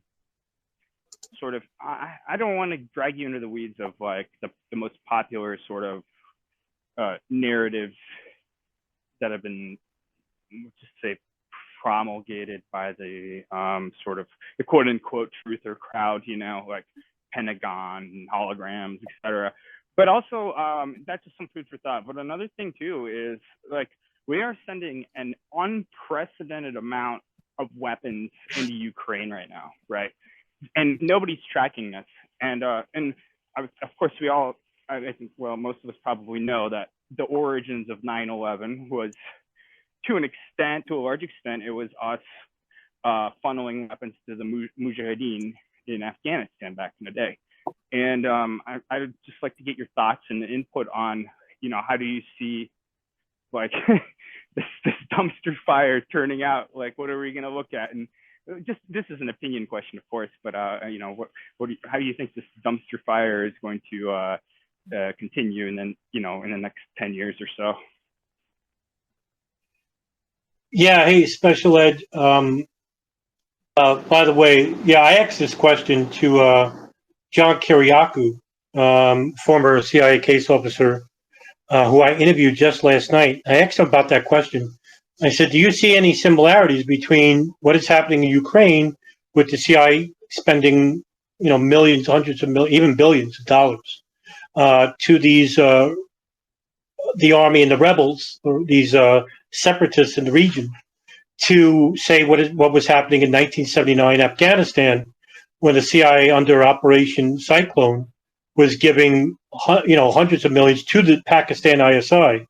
S2: sort of, I don't want to drag you into the weeds of like the most popular sort of narratives that have been, let's just say, promulgated by the sort of the quote unquote truther crowd, like Pentagon and holograms, etc. But also, that's just some food for thought. But another thing too is like we are sending an unprecedented amount of weapons into Ukraine right now, right? And nobody's tracking this. And of course, I think, well, most of us probably know that the origins of 9/11 was, to a large extent, it was us funneling weapons to the Mujahideen in Afghanistan back in the day. And I'd just like to get your thoughts and input on, how do you see like this dumpster fire turning out? Like, what are we going to look at? And just, this is an opinion question, of course, but how do you think this dumpster fire is going to continue, and then in the next 10 years or so?
S1: Yeah, hey, Special Ed. By the way, yeah, I asked this question to John Kiriakou, former CIA case officer, who I interviewed just last night. I asked him about that question. I said, do you see any similarities between what is happening in Ukraine with the CIA spending, millions, hundreds of millions, even billions of dollars to these, the army and the rebels, or these separatists in the region, to say what was happening in 1979 Afghanistan, when the CIA under Operation Cyclone was giving hundreds of millions to the Pakistan ISI,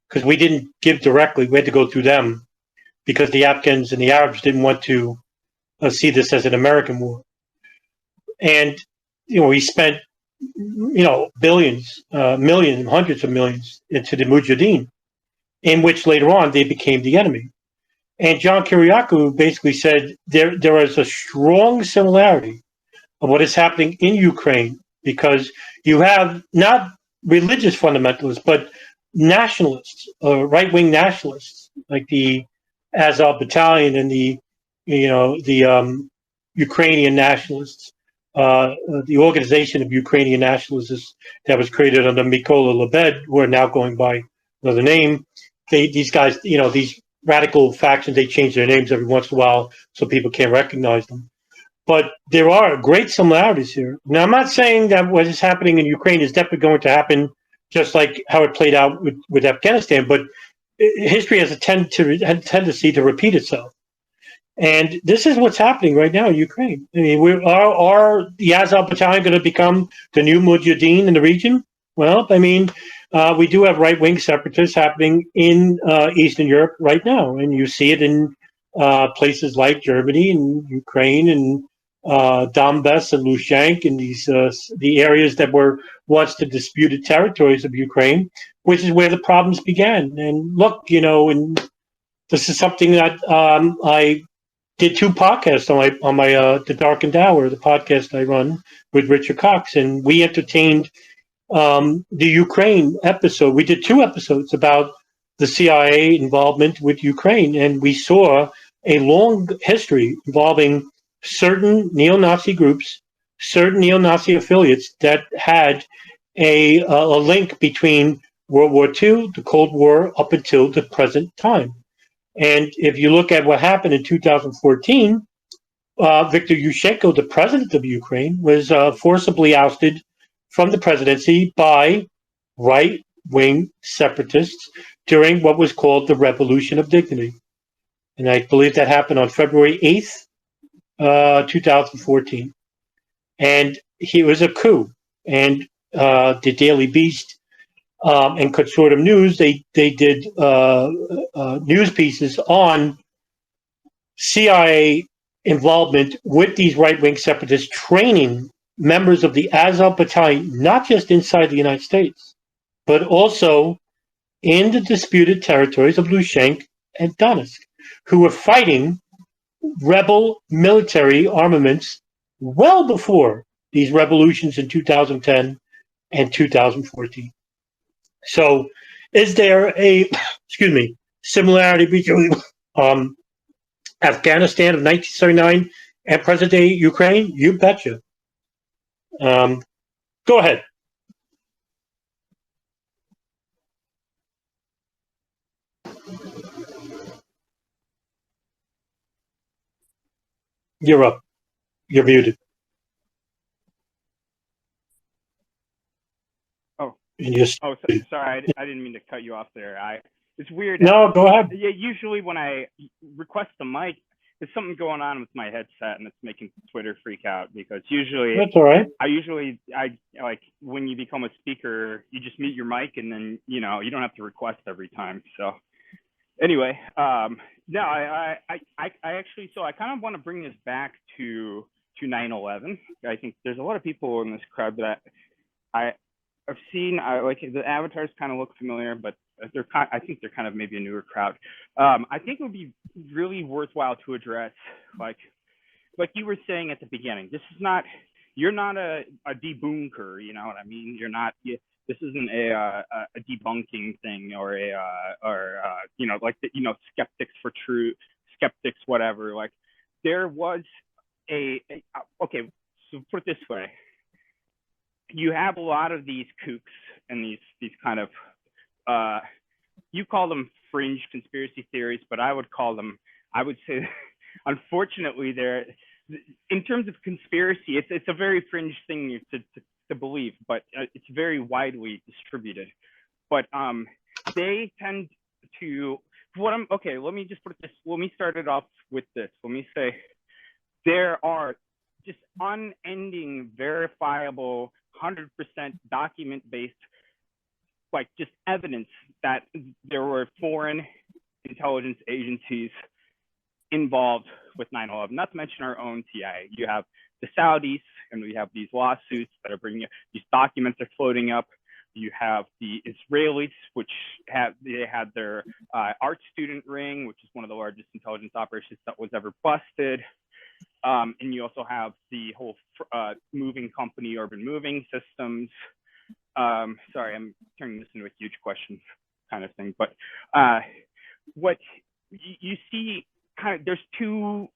S1: because we didn't give directly; we had to go through them, because the Afghans and the Arabs didn't want to see this as an American war. And we spent billions, millions, hundreds of millions into the Mujahideen, in which later on they became the enemy. And John Kiriakou basically said there is a strong similarity of what is happening in Ukraine, because you have not religious fundamentalists, but nationalists, right-wing nationalists, like the Azov Battalion and the Ukrainian nationalists, the organization of Ukrainian nationalists that was created under Mykola Lebed, who are now going by another name. These guys, these radical factions, they change their names every once in a while so people can't recognize them. But there are great similarities here. Now, I'm not saying that what is happening in Ukraine is definitely going to happen just like how it played out with Afghanistan, but history has a tendency to repeat itself. And this is what's happening right now in Ukraine. I mean, are the Azov Battalion going to become the new Mujahideen in the region? Well, I mean, we do have right-wing separatists happening in Eastern Europe right now, and you see it in places like Germany and Ukraine and Donbass and Lushansk and the areas that were once the disputed territories of Ukraine, which is where the problems began. And look, and this is something that I did 2 podcasts on my The Darkened Hour, the podcast I run with Richard Cox, and we entertained the Ukraine episode. We did 2 episodes about the CIA involvement with Ukraine, and we saw a long history involving certain neo-Nazi groups, certain neo-Nazi affiliates that had a link between World War II, the Cold War, up until the present time. And if you look at what happened in 2014, Viktor Yushchenko, the president of Ukraine, was forcibly ousted from the presidency by right-wing separatists during what was called the Revolution of Dignity. And I believe that happened on February 8th, 2014. And he was a coup. And the Daily Beast and Consortium News, they did news pieces on CIA involvement with these right-wing separatists, training members of the Azov Battalion, not just inside the United States, but also in the disputed territories of Luhansk and Donetsk, who were fighting rebel military armaments well before these revolutions in 2010 and 2014. So is there a, excuse me, similarity between Afghanistan of 1979 and present-day Ukraine? You betcha. Go ahead. You're up. You're muted.
S2: Oh.
S1: And you're
S2: Oh, sorry. I didn't mean to cut you off there. It's weird.
S1: No, go ahead.
S2: Yeah, usually when I request the mic, there's something going on with my headset, and it's making Twitter freak out, because usually
S1: That's all right.
S2: I like, when you become a speaker, you just mute your mic, and then you don't have to request every time. So anyway, no, I actually, so I kind of want to bring this back to 9/11. I think there's a lot of people in this crowd that I've seen. Like, the avatars kind of look familiar, but I think they're kind of maybe a newer crowd. I think it would be really worthwhile to address, like you were saying at the beginning, you're not a debunker, you know what I mean? This isn't a debunking thing, or skeptics for truth, skeptics, whatever. Like, there was okay, so put it this way. You have a lot of these kooks and these kind of, you call them fringe conspiracy theories, but I would say, unfortunately, they're, in terms of conspiracy, it's a very fringe thing to believe, but it's very widely distributed. But they tend to, let me just put this, let me start it off with this. Let me say, there are just unending, verifiable, 100% document-based, like, just evidence that there were foreign intelligence agencies involved with 9/11. Not to mention our own CIA. You have the Saudis, and we have these lawsuits that are bringing up, these documents are floating up. You have the Israelis, which had their art student ring, which is one of the largest intelligence operations that was ever busted. And you also have the whole moving company, Urban Moving Systems. Sorry, I'm turning this into a huge question kind of thing. But what you see, there's two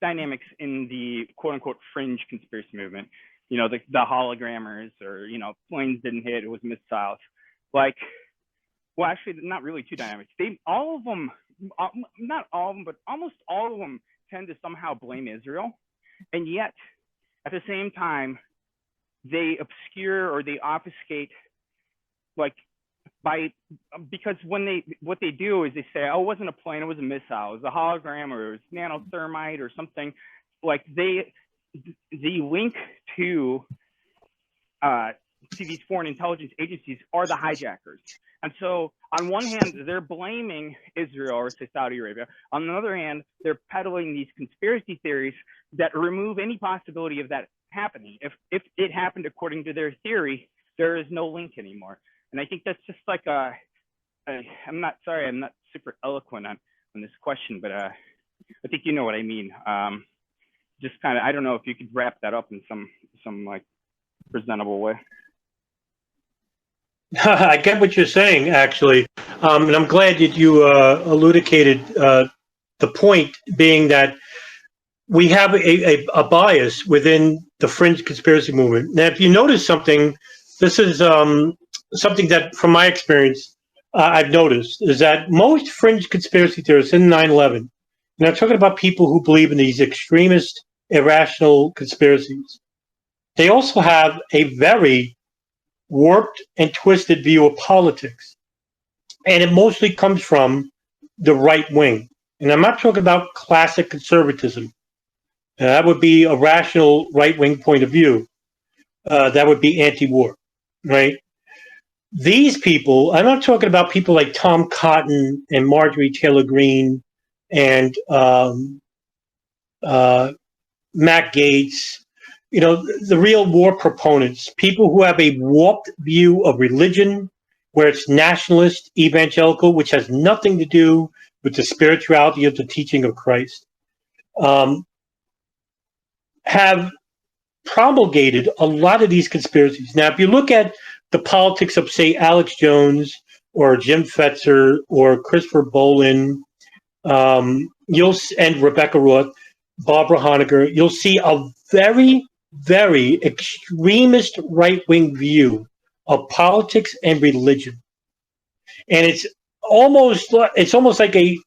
S2: dynamics in the quote unquote fringe conspiracy movement. The hologrammers, or planes didn't hit, it was missiles. Like, well, actually, not really two dynamics. All of them, not all of them, but almost all of them tend to somehow blame Israel, and yet at the same time they obscure or they obfuscate, like, because what they do is they say, oh, it wasn't a plane, it was a missile, it was a hologram, or it was nanothermite or something. Like, the link to these foreign intelligence agencies are the hijackers. And so on one hand, they're blaming Israel, or say Saudi Arabia. On the other hand, they're peddling these conspiracy theories that remove any possibility of that happening. If it happened according to their theory, there is no link anymore. And I think that's just like I'm not super eloquent on this question, but I think you know what I mean. Just kind of, I don't know if you could wrap that up in some like presentable way.
S1: I get what you're saying, actually, and I'm glad that you elucidated the point, being that we have a bias within the fringe conspiracy movement. Now, if you notice something, this is something that, from my experience, I've noticed, is that most fringe conspiracy theorists in 9/11, and I'm talking about people who believe in these extremist, irrational conspiracies, they also have a very warped and twisted view of politics. And it mostly comes from the right wing. And I'm not talking about classic conservatism. That would be a rational right wing point of view. That would be anti war, right? These people, I'm not talking about people like Tom Cotton and Marjorie Taylor Greene and Matt Gaetz, the real war proponents, people who have a warped view of religion, where it's nationalist, evangelical, which has nothing to do with the spirituality of the teaching of Christ, have promulgated a lot of these conspiracies. Now, if you look at the politics of, say, Alex Jones or Jim Fetzer or Christopher Bolin, and Rebecca Roth, Barbara Honegger, you'll see a very, very extremist right-wing view of politics and religion, and it's almost like a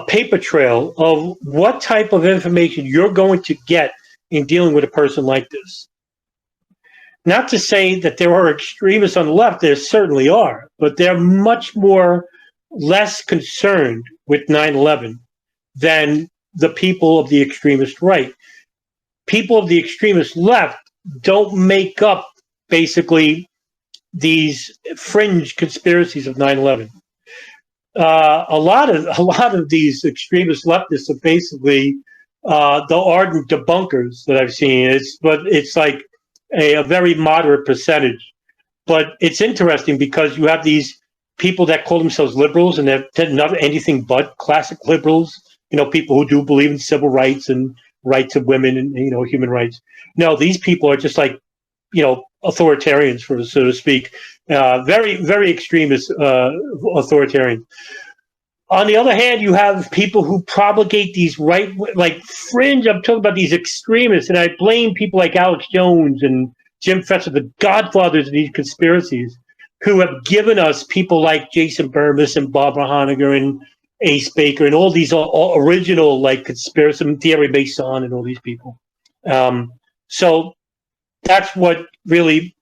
S1: paper trail of what type of information you're going to get in dealing with a person like this. Not to say that there are extremists on the left, there certainly are, but they're much less concerned with 9/11 than the people of the extremist right. People of the extremist left don't make up basically these fringe conspiracies of 9/11. A lot of these extremist leftists are basically the ardent debunkers that I've seen. It's like a very moderate percentage. But it's interesting because you have these people that call themselves liberals, and they're not anything but classic liberals. People who do believe in civil rights and rights of women and human rights. No, these people are just like authoritarians, so to speak, very, very extremist authoritarians. On the other hand, you have people who propagate these like fringe. I'm talking about these extremists, and I blame people like Alex Jones and Jim Fetzer, the godfathers of these conspiracies, who have given us people like Jason Burmis and Barbara Honegger and Ace Baker and all these all original like conspiracy, Thierry Mason and all these people. So that's what really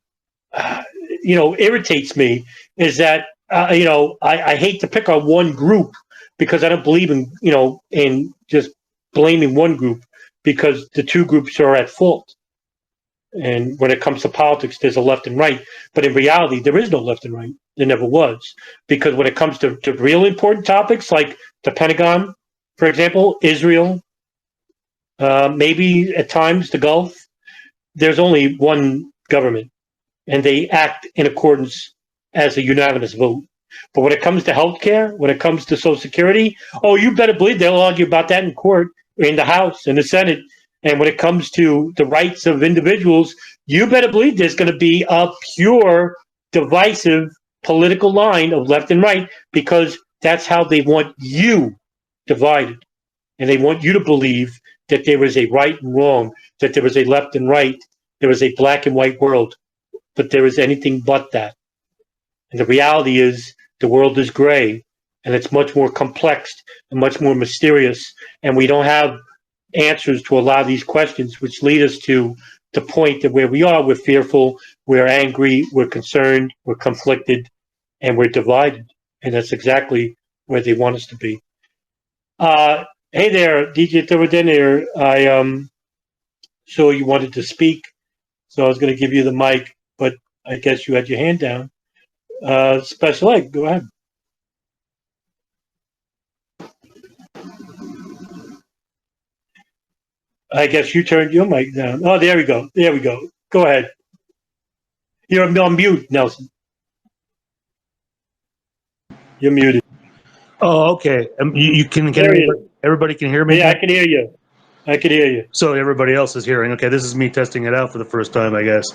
S1: irritates me, is that I hate to pick on one group, because I don't believe in just blaming one group, because the two groups are at fault. And when it comes to politics, there's a left and right. But in reality, there is no left and right. There never was. Because when it comes to real important topics like the Pentagon, for example, Israel, maybe at times the Gulf, there's only one government. And they act in accordance as a unanimous vote. But when it comes to healthcare, when it comes to Social Security, you better believe they'll argue about that in court, in the House, in the Senate. And when it comes to the rights of individuals, you better believe there's going to be a pure, divisive political line of left and right, because that's how they want you divided. And they want you to believe that there is a right and wrong, that there is a left and right, there is a black and white world, but there is anything but that. And the reality is the world is gray, and it's much more complex and much more mysterious, and we don't have answers to a lot of these questions, which lead us to the point that where we are, we're fearful, we're angry, we're concerned, we're conflicted, and we're divided. And that's exactly where they want us to be. Hey there, DJ Thurbodin. I saw you wanted to speak, so I was going to give you the mic, but I guess you had your hand down. Special Ed, go ahead. I guess you turned your mic down. Oh, there we go. There we go. Go ahead. You're on mute, Nelson. You're muted.
S3: Oh, okay. You can everybody can hear me?
S1: Yeah, I can hear you. I can hear you.
S3: So everybody else is hearing. Okay, this is me testing it out for the first time, I guess.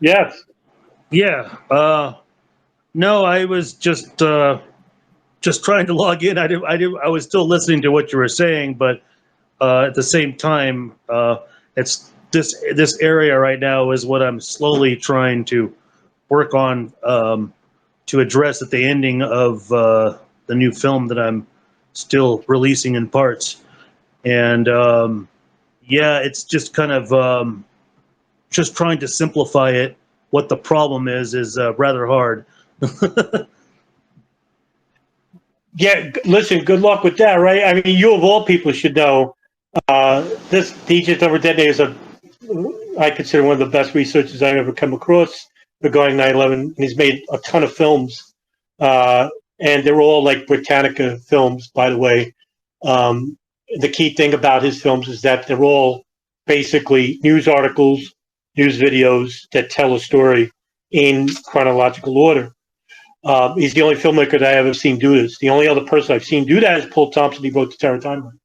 S1: Yes.
S3: Yeah. No, I was just just trying to log in. I was still listening to what you were saying, but at the same time, it's this area right now is what I'm slowly trying to work on to address at the ending of the new film that I'm still releasing in parts. And yeah, it's just kind of just trying to simplify it. What the problem is rather hard.
S1: Yeah, listen, good luck with that, right? I mean, you of all people should know this DJ Over Dead is I consider one of the best researchers I've ever come across regarding 9/11, and he's made a ton of films, and they're all like Britannica films, by the way. The key thing about his films is that they're all basically news articles, news videos that tell a story in chronological order. He's the only filmmaker that I ever seen do this. The only other person I've seen do that is Paul Thompson. He wrote the Terror Timeline.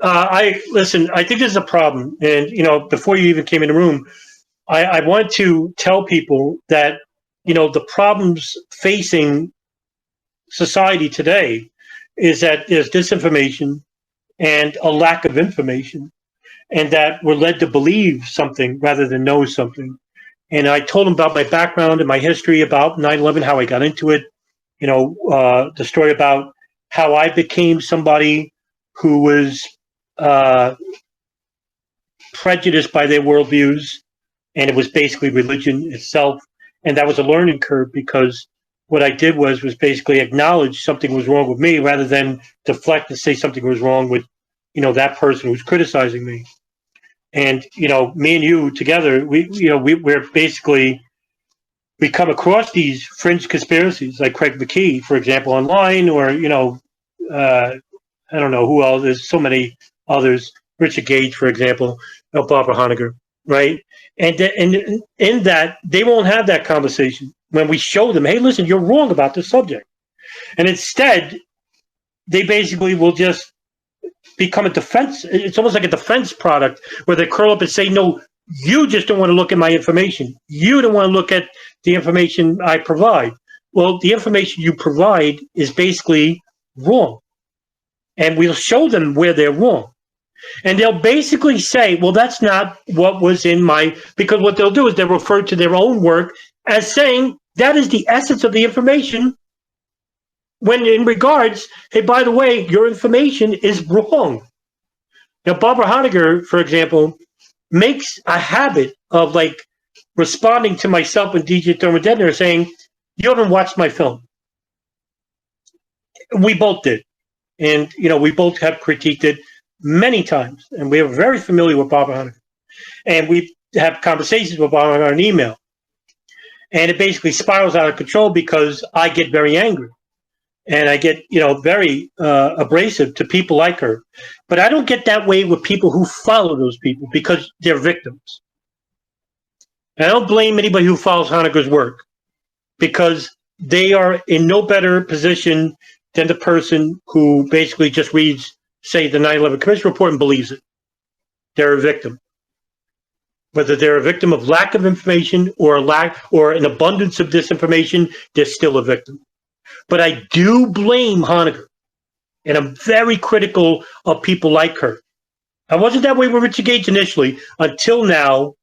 S1: I listen. I think there's a problem, and before you even came in the room, I want to tell people that the problems facing society today is that there's disinformation and a lack of information, and that we're led to believe something rather than know something. And I told him about my background and my history about 9/11, how I got into it, the story about how I became somebody who was prejudiced by their worldviews, and it was basically religion itself. And that was a learning curve, because what I did was basically acknowledge something was wrong with me rather than deflect and say something was wrong with, that person who's criticizing me. And me and you together, we're basically, we come across these fringe conspiracies like Craig McKee, for example, online, or I don't know who else. There's so many others. Richard Gage, for example, Barbara Honegger, right? And in that, they won't have that conversation when we show them, hey, listen, you're wrong about this subject. And instead, they basically will just become a defense. It's almost like a defense product where they curl up and say, no, you just don't want to look at my information. You don't want to look at the information I provide. Well, the information you provide is basically wrong. And we'll show them where they're wrong. And they'll basically say, well, that's not what was in because what they'll do is they'll refer to their own work as saying that is the essence of the information, when in regards, hey, by the way, your information is wrong. Now, Barbara Honegger, for example, makes a habit of responding to myself and DJ Thermodetonator saying, you haven't watched my film. We both did. And, we both have critiqued it many times. And we are very familiar with Barbara Honegger. And we have conversations with Barbara on email. And it basically spirals out of control because I get very angry. And I get, very abrasive to people like her. But I don't get that way with people who follow those people, because they're victims. And I don't blame anybody who follows Honegger's work, because they are in no better position than the person who basically just reads, say, the 9/11 Commission report and believes it. They're a victim. Whether they're a victim of lack of information or an abundance of disinformation, they're still a victim. But I do blame Honegger, and I'm very critical of people like her. I wasn't that way with Richard Gage initially, until now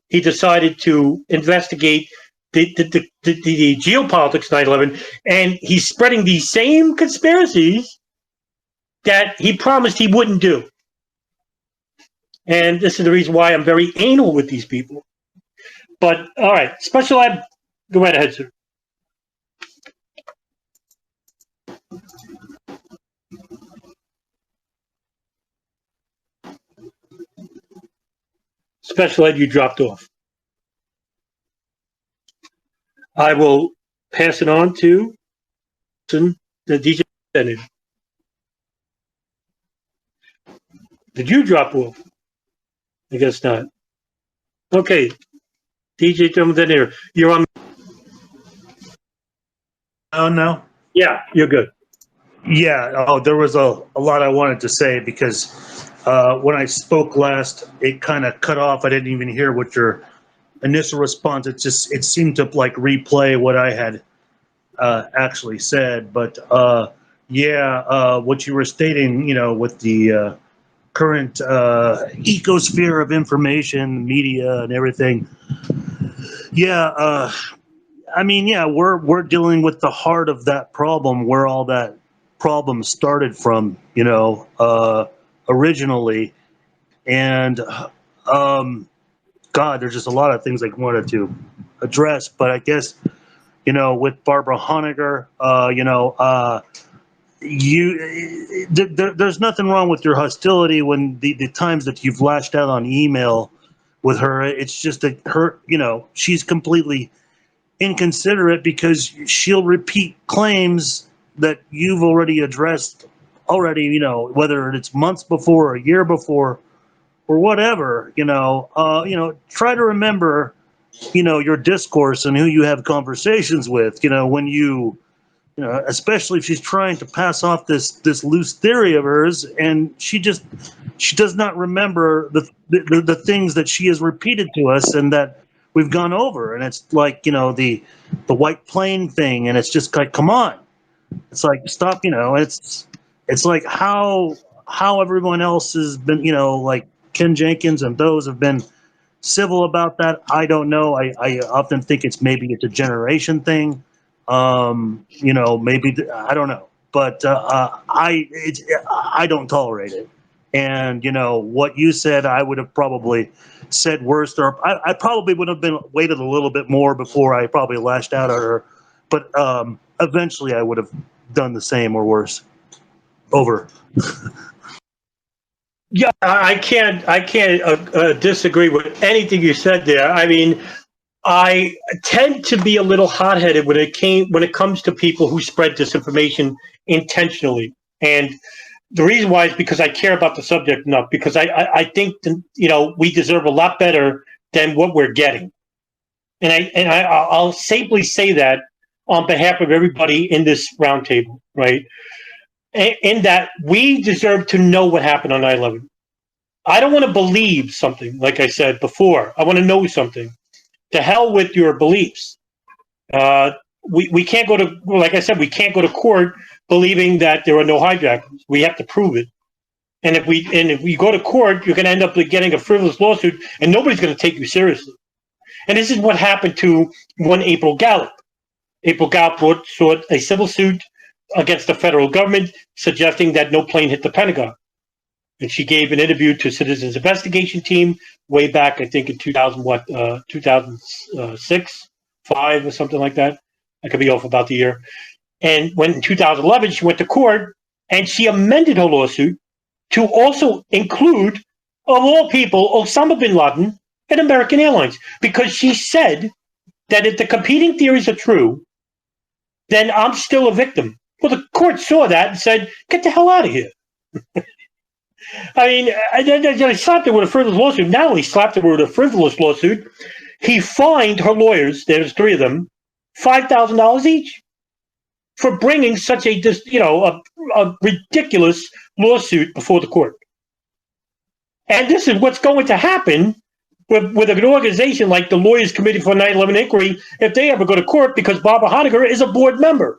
S1: he decided to investigate the geopolitics of 9/11, and he's spreading these same conspiracies that he promised he wouldn't do. And this is the reason why I'm very anal with these people. But, all right, Special Ed, go right ahead, sir. Special Ed, you dropped off. I will pass it on to the DJ. Did you drop off? I guess not. Okay, DJ Thermodetonator, you're on.
S3: Oh, no?
S1: Yeah, you're good.
S3: Yeah. Oh, there was a lot I wanted to say, because when I spoke last, it kind of cut off. I didn't even hear what your initial response. It seemed to replay what I had actually said. But what you were stating, with the current ecosphere of information, media, and everything. Yeah, I mean, yeah, we're dealing with the heart of that problem, where all that problem started from, originally, and God, there's just a lot of things I wanted to address, but I guess with Barbara Honegger, there's nothing wrong with your hostility when the times that you've lashed out on email with her. It's just that her, she's completely inconsiderate, because she'll repeat claims that you've already addressed already, whether it's months before or a year before or whatever. Try to remember, your discourse and who you have conversations with, when especially if she's trying to pass off this loose theory of hers, and she does not remember the things that she has repeated to us and that we've gone over. And it's like, the white plane thing, and it's just like, come on, it's like, stop. It's like how everyone else has been, like Ken Jenkins and those have been civil about that. I don't know. I often think maybe it's a generation thing. Maybe I don't know, but I don't tolerate it. And what you said, I would have probably said worse, or I probably would have been waited a little bit more before I probably lashed out at her. But eventually, I would have done the same or worse. Over.
S1: Yeah, I can't disagree with anything you said there. I mean, I tend to be a little hot-headed when it comes to people who spread disinformation intentionally, and the reason why is because I care about the subject enough. Because I think we deserve a lot better than what we're getting, and I'll safely say that on behalf of everybody in this roundtable, right? In that we deserve to know what happened on 9/11. I don't want to believe something, like I said before. I want to know something. To hell with your beliefs. We can't go to, like I said, we can't go to court believing that there are no hijackers. We have to prove it. And if we go to court, you're going to end up getting a frivolous lawsuit, and nobody's going to take you seriously. And this is what happened to one April Gallup. April Gallup sought a civil suit against the federal government, suggesting that no plane hit the Pentagon. And she gave an interview to Citizens Investigation Team way back, I think in 2006, 5 or something like that. I could be off about the year. And when in 2011, she went to court and she amended her lawsuit to also include, of all people, Osama bin Laden and American Airlines, because she said that if the competing theories are true, then I'm still a victim. Well, the court saw that and said, get the hell out of here. I mean, he slapped her with a frivolous lawsuit. Not only slapped her with a frivolous lawsuit, he fined her lawyers, there's 3 of them, $5,000 each for bringing such a ridiculous lawsuit before the court. And this is what's going to happen with an organization like the Lawyers Committee for 9/11 Inquiry if they ever go to court, because Barbara Honegger is a board member.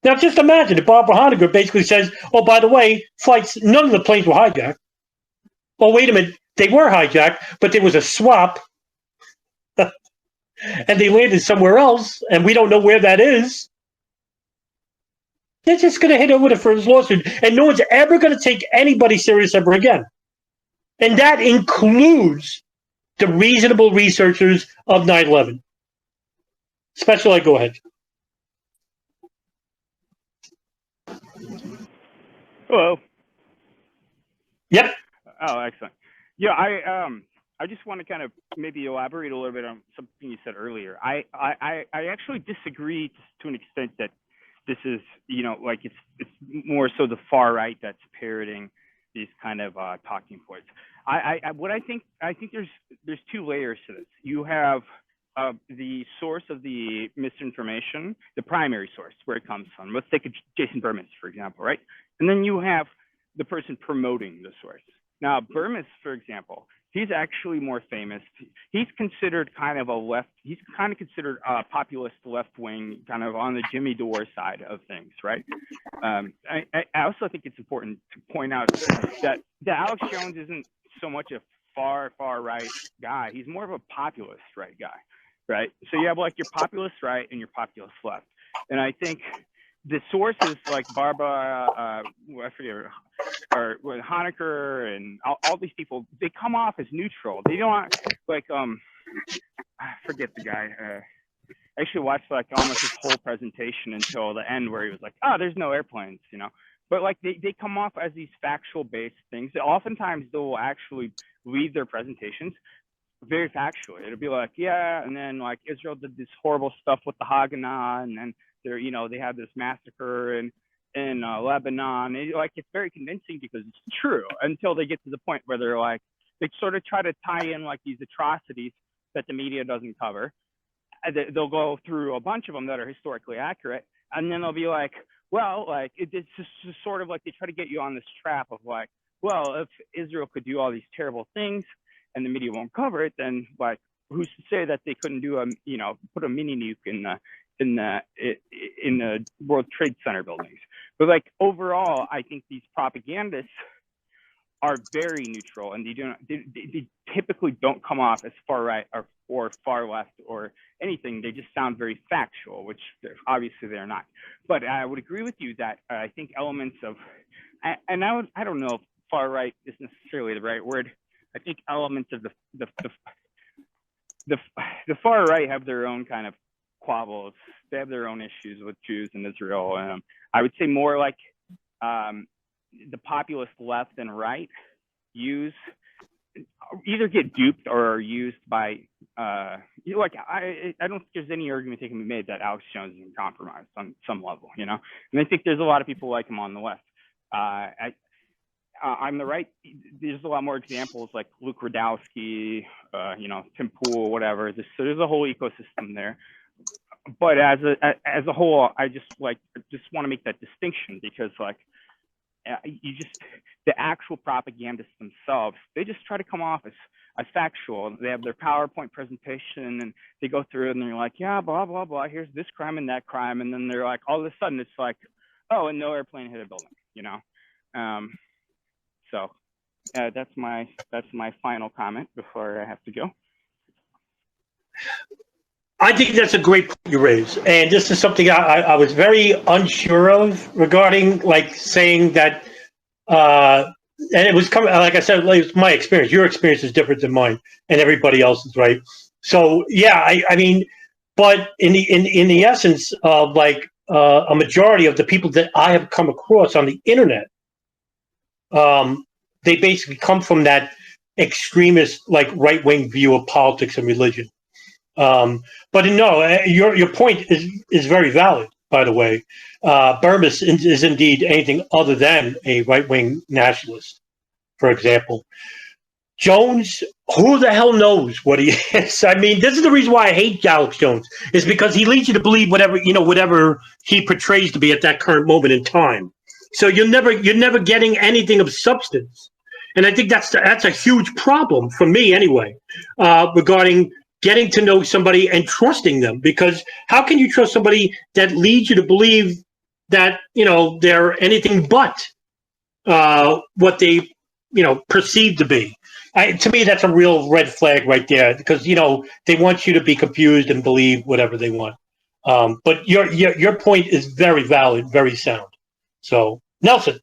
S1: Now, just imagine if Barbara Honegger basically says, oh, by the way, none of the planes were hijacked. Oh, wait a minute, they were hijacked, but there was a swap, and they landed somewhere else, and we don't know where that is. They're just going to hit her with a frivolous lawsuit, and no one's ever going to take anybody serious ever again. And that includes the reasonable researchers of 9/11. Special Ed, go ahead.
S2: Hello.
S1: Yep.
S2: Oh, excellent. Yeah, I just want to kind of maybe elaborate a little bit on something you said earlier. I actually disagree to an extent that this is, like it's more so the far right that's parroting these kind of talking points. I think there's 2 layers to this. You have the source of the misinformation, the primary source, where it comes from. Let's take Jason Bermas, for example, right? And then you have the person promoting the source. Now, Bermas, for example, He's actually more famous. He's considered kind of a left. He's kind of considered a populist left wing, kind of on the Jimmy Dore side of things, right? I also think it's important to point out that Alex Jones isn't so much a far right guy. He's more of a populist right guy, right? So you have like your populist right and your populist left, and I think the sources like Barbara, I forget, or Honecker and all these people, they come off as neutral. They don't like I forget the guy. I actually watched like almost his whole presentation until the end where he was like, "Oh, there's no airplanes," you know. But like they come off as these factual based things. Oftentimes they'll actually lead their presentations very factually. It'll be like, yeah, and then like Israel did this horrible stuff with the Haganah, and then they had this massacre in Lebanon. It's very convincing because it's true until they get to the point where they're like, they sort of try to tie in like these atrocities that the media doesn't cover. They'll go through a bunch of them that are historically accurate, and then they'll be like, well, like it's just sort of like they try to get you on this trap of like, well, if Israel could do all these terrible things and the media won't cover it, then like who's to say that they couldn't do put a mini nuke in the World Trade Center buildings? But like overall, I think these propagandists are very neutral, and they typically don't come off as far right or far left or anything. They just sound very factual, which obviously they're not. But I would agree with you that I think elements of, and I don't know if far right is necessarily the right word. I think elements of the far right have their own kind of squabbles. They have their own issues with Jews in Israel. I would say more like the populist left and right either get duped or are used by I don't think there's any argument that can be made that Alex Jones is compromised on some level, you know. And I think there's a lot of people like him on the left. On the right, there's a lot more examples like Luke Radowski, Tim Pool, whatever. So there's a whole ecosystem there. But as a whole, I just want to make that distinction because the actual propagandists themselves, they just try to come off as factual. They have their PowerPoint presentation and they go through it and they're like, yeah, blah, blah, blah, here's this crime and that crime. And then they're like, all of a sudden it's like, oh, and no airplane hit a building, you know? So that's my final comment before I have to go.
S1: I think that's a great point you raise, and this is something I was very unsure of regarding, like saying that, and it was coming. Like I said, it was my experience. Your experience is different than mine, and everybody else's, right? So yeah, I mean, but in the essence of like a majority of the people that I have come across on the internet, they basically come from that extremist, like right-wing view of politics and religion. But no, your point is very valid, by the way. Burmis is indeed anything other than a right-wing nationalist, for example. Jones, who the hell knows what he is? I mean, this is the reason why I hate Alex Jones, is because he leads you to believe whatever he portrays to be at that current moment in time. So you're never getting anything of substance. And I think that's a huge problem for me anyway, regarding getting to know somebody and trusting them, because how can you trust somebody that leads you to believe that, they're anything but what they, perceive to be? To me, that's a real red flag right there, because, they want you to be confused and believe whatever they want. But your point is very valid, very sound. So, Nelson.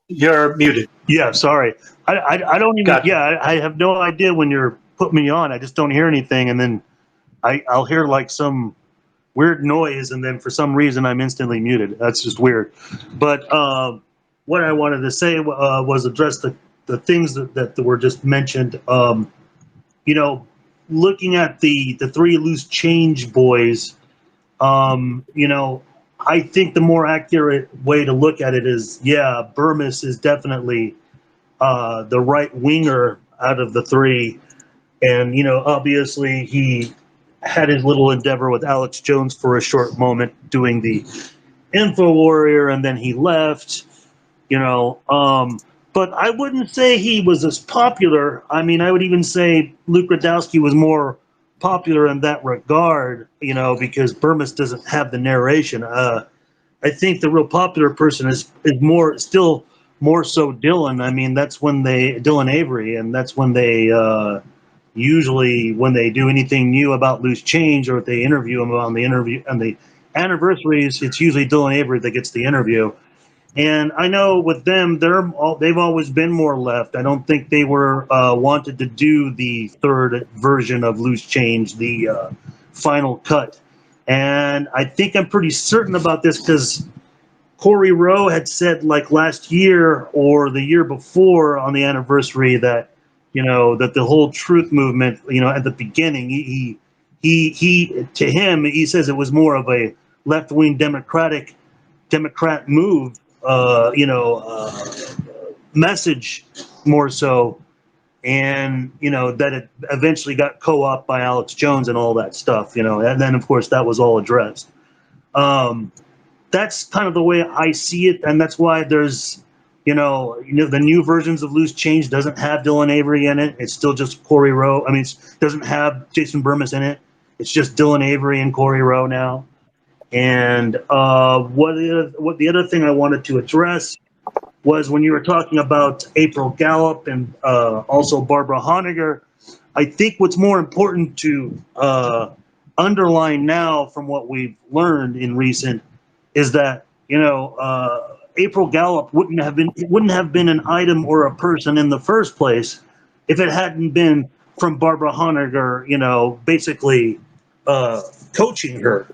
S1: You're muted.
S3: Yeah, sorry. I don't even.
S1: Gotcha.
S3: Yeah, I have no idea when you're putting me on. I just don't hear anything, and then I'll hear like some weird noise, and then for some reason I'm instantly muted. That's just weird. But what I wanted to say was address the things that were just mentioned. Looking at the three loose change boys, I think the more accurate way to look at it is, yeah, Burmis is definitely the right winger out of the three. And, obviously he had his little endeavor with Alex Jones for a short moment doing the Info Warrior, and then he left, you know. But I wouldn't say he was as popular. I mean, I would even say Luke Radowski was more popular in that regard, you know, because Burmese doesn't have the narration. I think the real popular person is still more so Dylan. I mean, that's when Dylan Avery, and that's when they usually when they do anything new about Loose Change, or if they interview him on the interview and the anniversaries, it's usually Dylan Avery that gets the interview. And I know with them, they've always been more left. I don't think they were wanted to do the third version of Loose Change, the final cut. And I think I'm pretty certain about this because Corey Rowe had said like last year or the year before on the anniversary that, you know, that the whole truth movement, you know, at the beginning, he to him, he says it was more of a left-wing Democrat move, message more so, and you know that it eventually got co-opted by Alex Jones and all that stuff, you know, and then of course that was all addressed. That's kind of the way I see it, and that's why there's, you know, the new versions of Loose Change doesn't have Dylan Avery in it. It's still just Corey Rowe. I mean, it doesn't have Jason Burmese in it. It's just Dylan Avery and Corey Rowe now. And what the other thing I wanted to address was when you were talking about April Gallup and also Barbara Honegger. I think what's more important to underline now from what we've learned in recent is that, you know, April Gallup wouldn't have been an item or a person in the first place if it hadn't been from Barbara Honegger, you know, basically coaching her.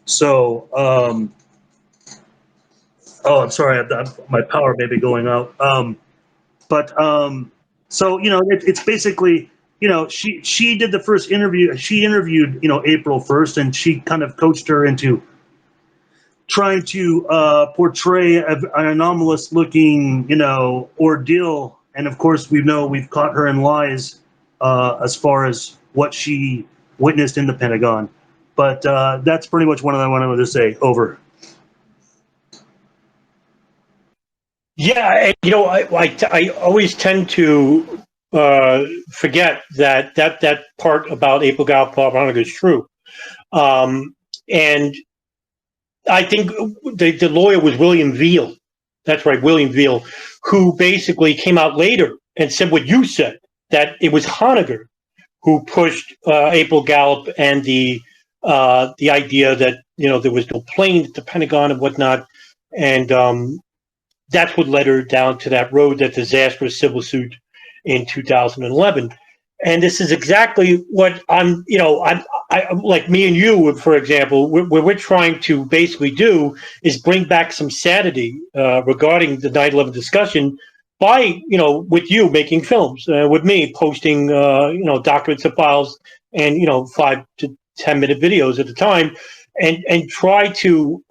S3: So, I'm sorry, my power may be going out. So, you know, it's basically, you know, she did the first interview. She interviewed, you know, April first, and she kind of coached her into trying to portray an anomalous looking, you know, ordeal. And of course, we've caught her in lies as far as what she witnessed in the Pentagon. But that's pretty much what I wanted to say. Over.
S1: Yeah, and you know, I always tend to forget that part about April Gallup Honegger is true, and I think the lawyer was William Veal. That's right, William Veal, who basically came out later and said what you said, that it was Honegger who pushed April Gallup and the idea that, you know, there was no plane at the Pentagon and whatnot, and that's what led her down to that road, that disastrous civil suit in 2011. And this is exactly what I'm like me and you, for example, what we're trying to basically do is bring back some sanity regarding the 9/11 discussion by, you know, with you making films, with me posting, you know, documents and files and, you know, 5 to 10 minute videos at a time, and try to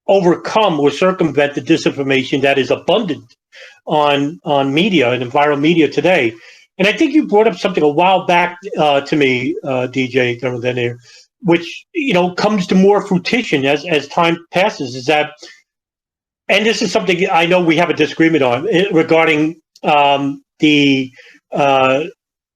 S1: overcome or circumvent the disinformation that is abundant on media and viral media today. And I think you brought up something a while back to me, DJ, which, you know, comes to more fruition as time passes, is that, and this is something I know we have a disagreement on regarding the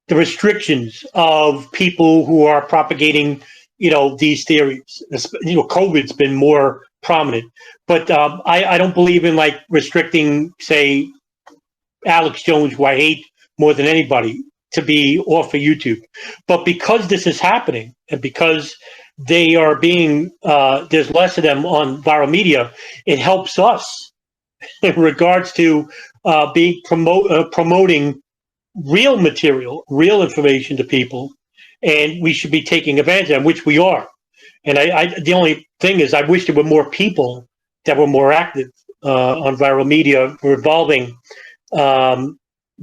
S1: restrictions of people who are propagating, you know, these theories. You know, COVID's been more prominent, but I don't believe in like restricting, say, Alex Jones, who I hate more than anybody, to be off of YouTube. But because this is happening, and because they are being, there's less of them on viral media, it helps us in regards to being promoting real material, real information to people, and we should be taking advantage of them, which we are. And the only thing is, I wish there were more people that were more active on viral media revolving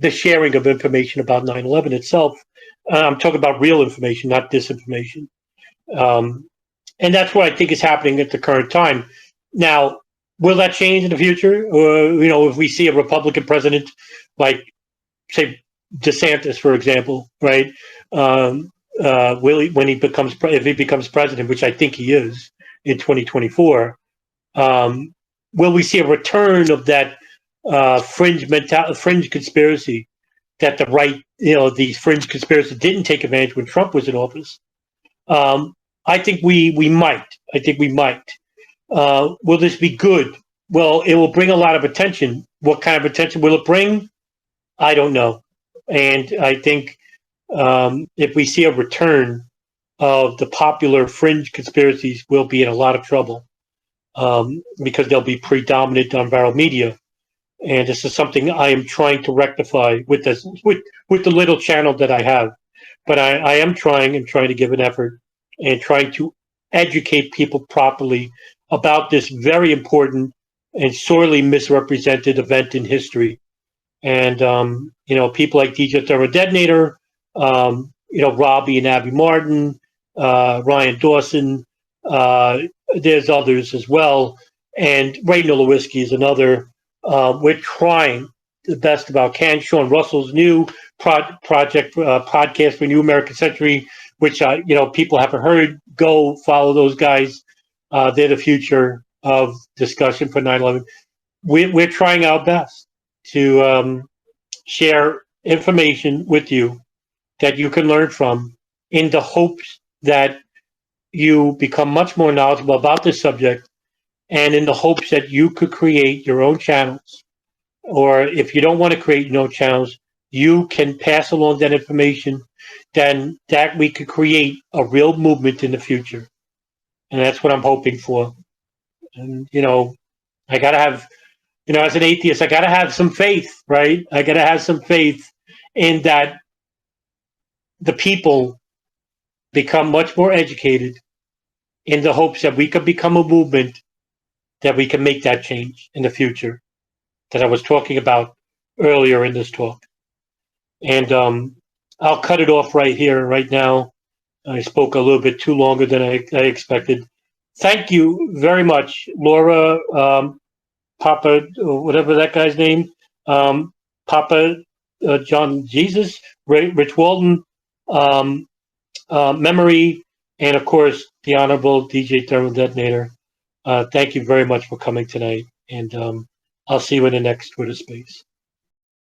S1: the sharing of information about 9/11 itself. I'm talking about real information, not disinformation. And that's what I think is happening at the current time. Now, will that change in the future? Or, you know, if we see a Republican president like, say, DeSantis, for example, right? when he becomes if he becomes president, which I think he is in 2024. Will we see a return of that fringe conspiracy that the right, these fringe conspiracies didn't take advantage when Trump was in office? I think we might. I think we might. Will this be good? Well, it will bring a lot of attention. What kind of attention will it bring? I don't know. And I think if we see a return of the popular fringe conspiracies, we'll be in a lot of trouble because they'll be predominant on viral media. And this is something I am trying to rectify with the little channel that I have. But I am trying to give an effort and trying to educate people properly about this very important and sorely misrepresented event in history. And, people like DJ Thermal Detonator, Robbie and Abby Martin, Ryan Dawson, there's others as well. And Ray Nowolski is another. We're trying the best about can. Sean Russell's new podcast for New American Century, which, people haven't heard. Go follow those guys. They're the future of discussion for 9/11. We're trying our best to share information with you that you can learn from in the hopes that you become much more knowledgeable about this subject and in the hopes that you could create your own channels. Or if you don't want to create your own channels, you can pass along that information, then that we could create a real movement in the future. And that's what I'm hoping for. And, I got to have, as an atheist, I got to have some faith, right? I got to have some faith in that the people become much more educated in the hopes that we could become a movement that we can make that change in the future that I was talking about earlier in this talk. And I'll cut it off right here, right now. I spoke a little bit too longer than I expected. Thank you very much, Laura, Papa, whatever that guy's name, Papa John Jesus, Rich Walton, Memory, and of course, the Honorable DJ Thermal Detonator. Thank you very much for coming tonight, and I'll see you in the next Twitter space.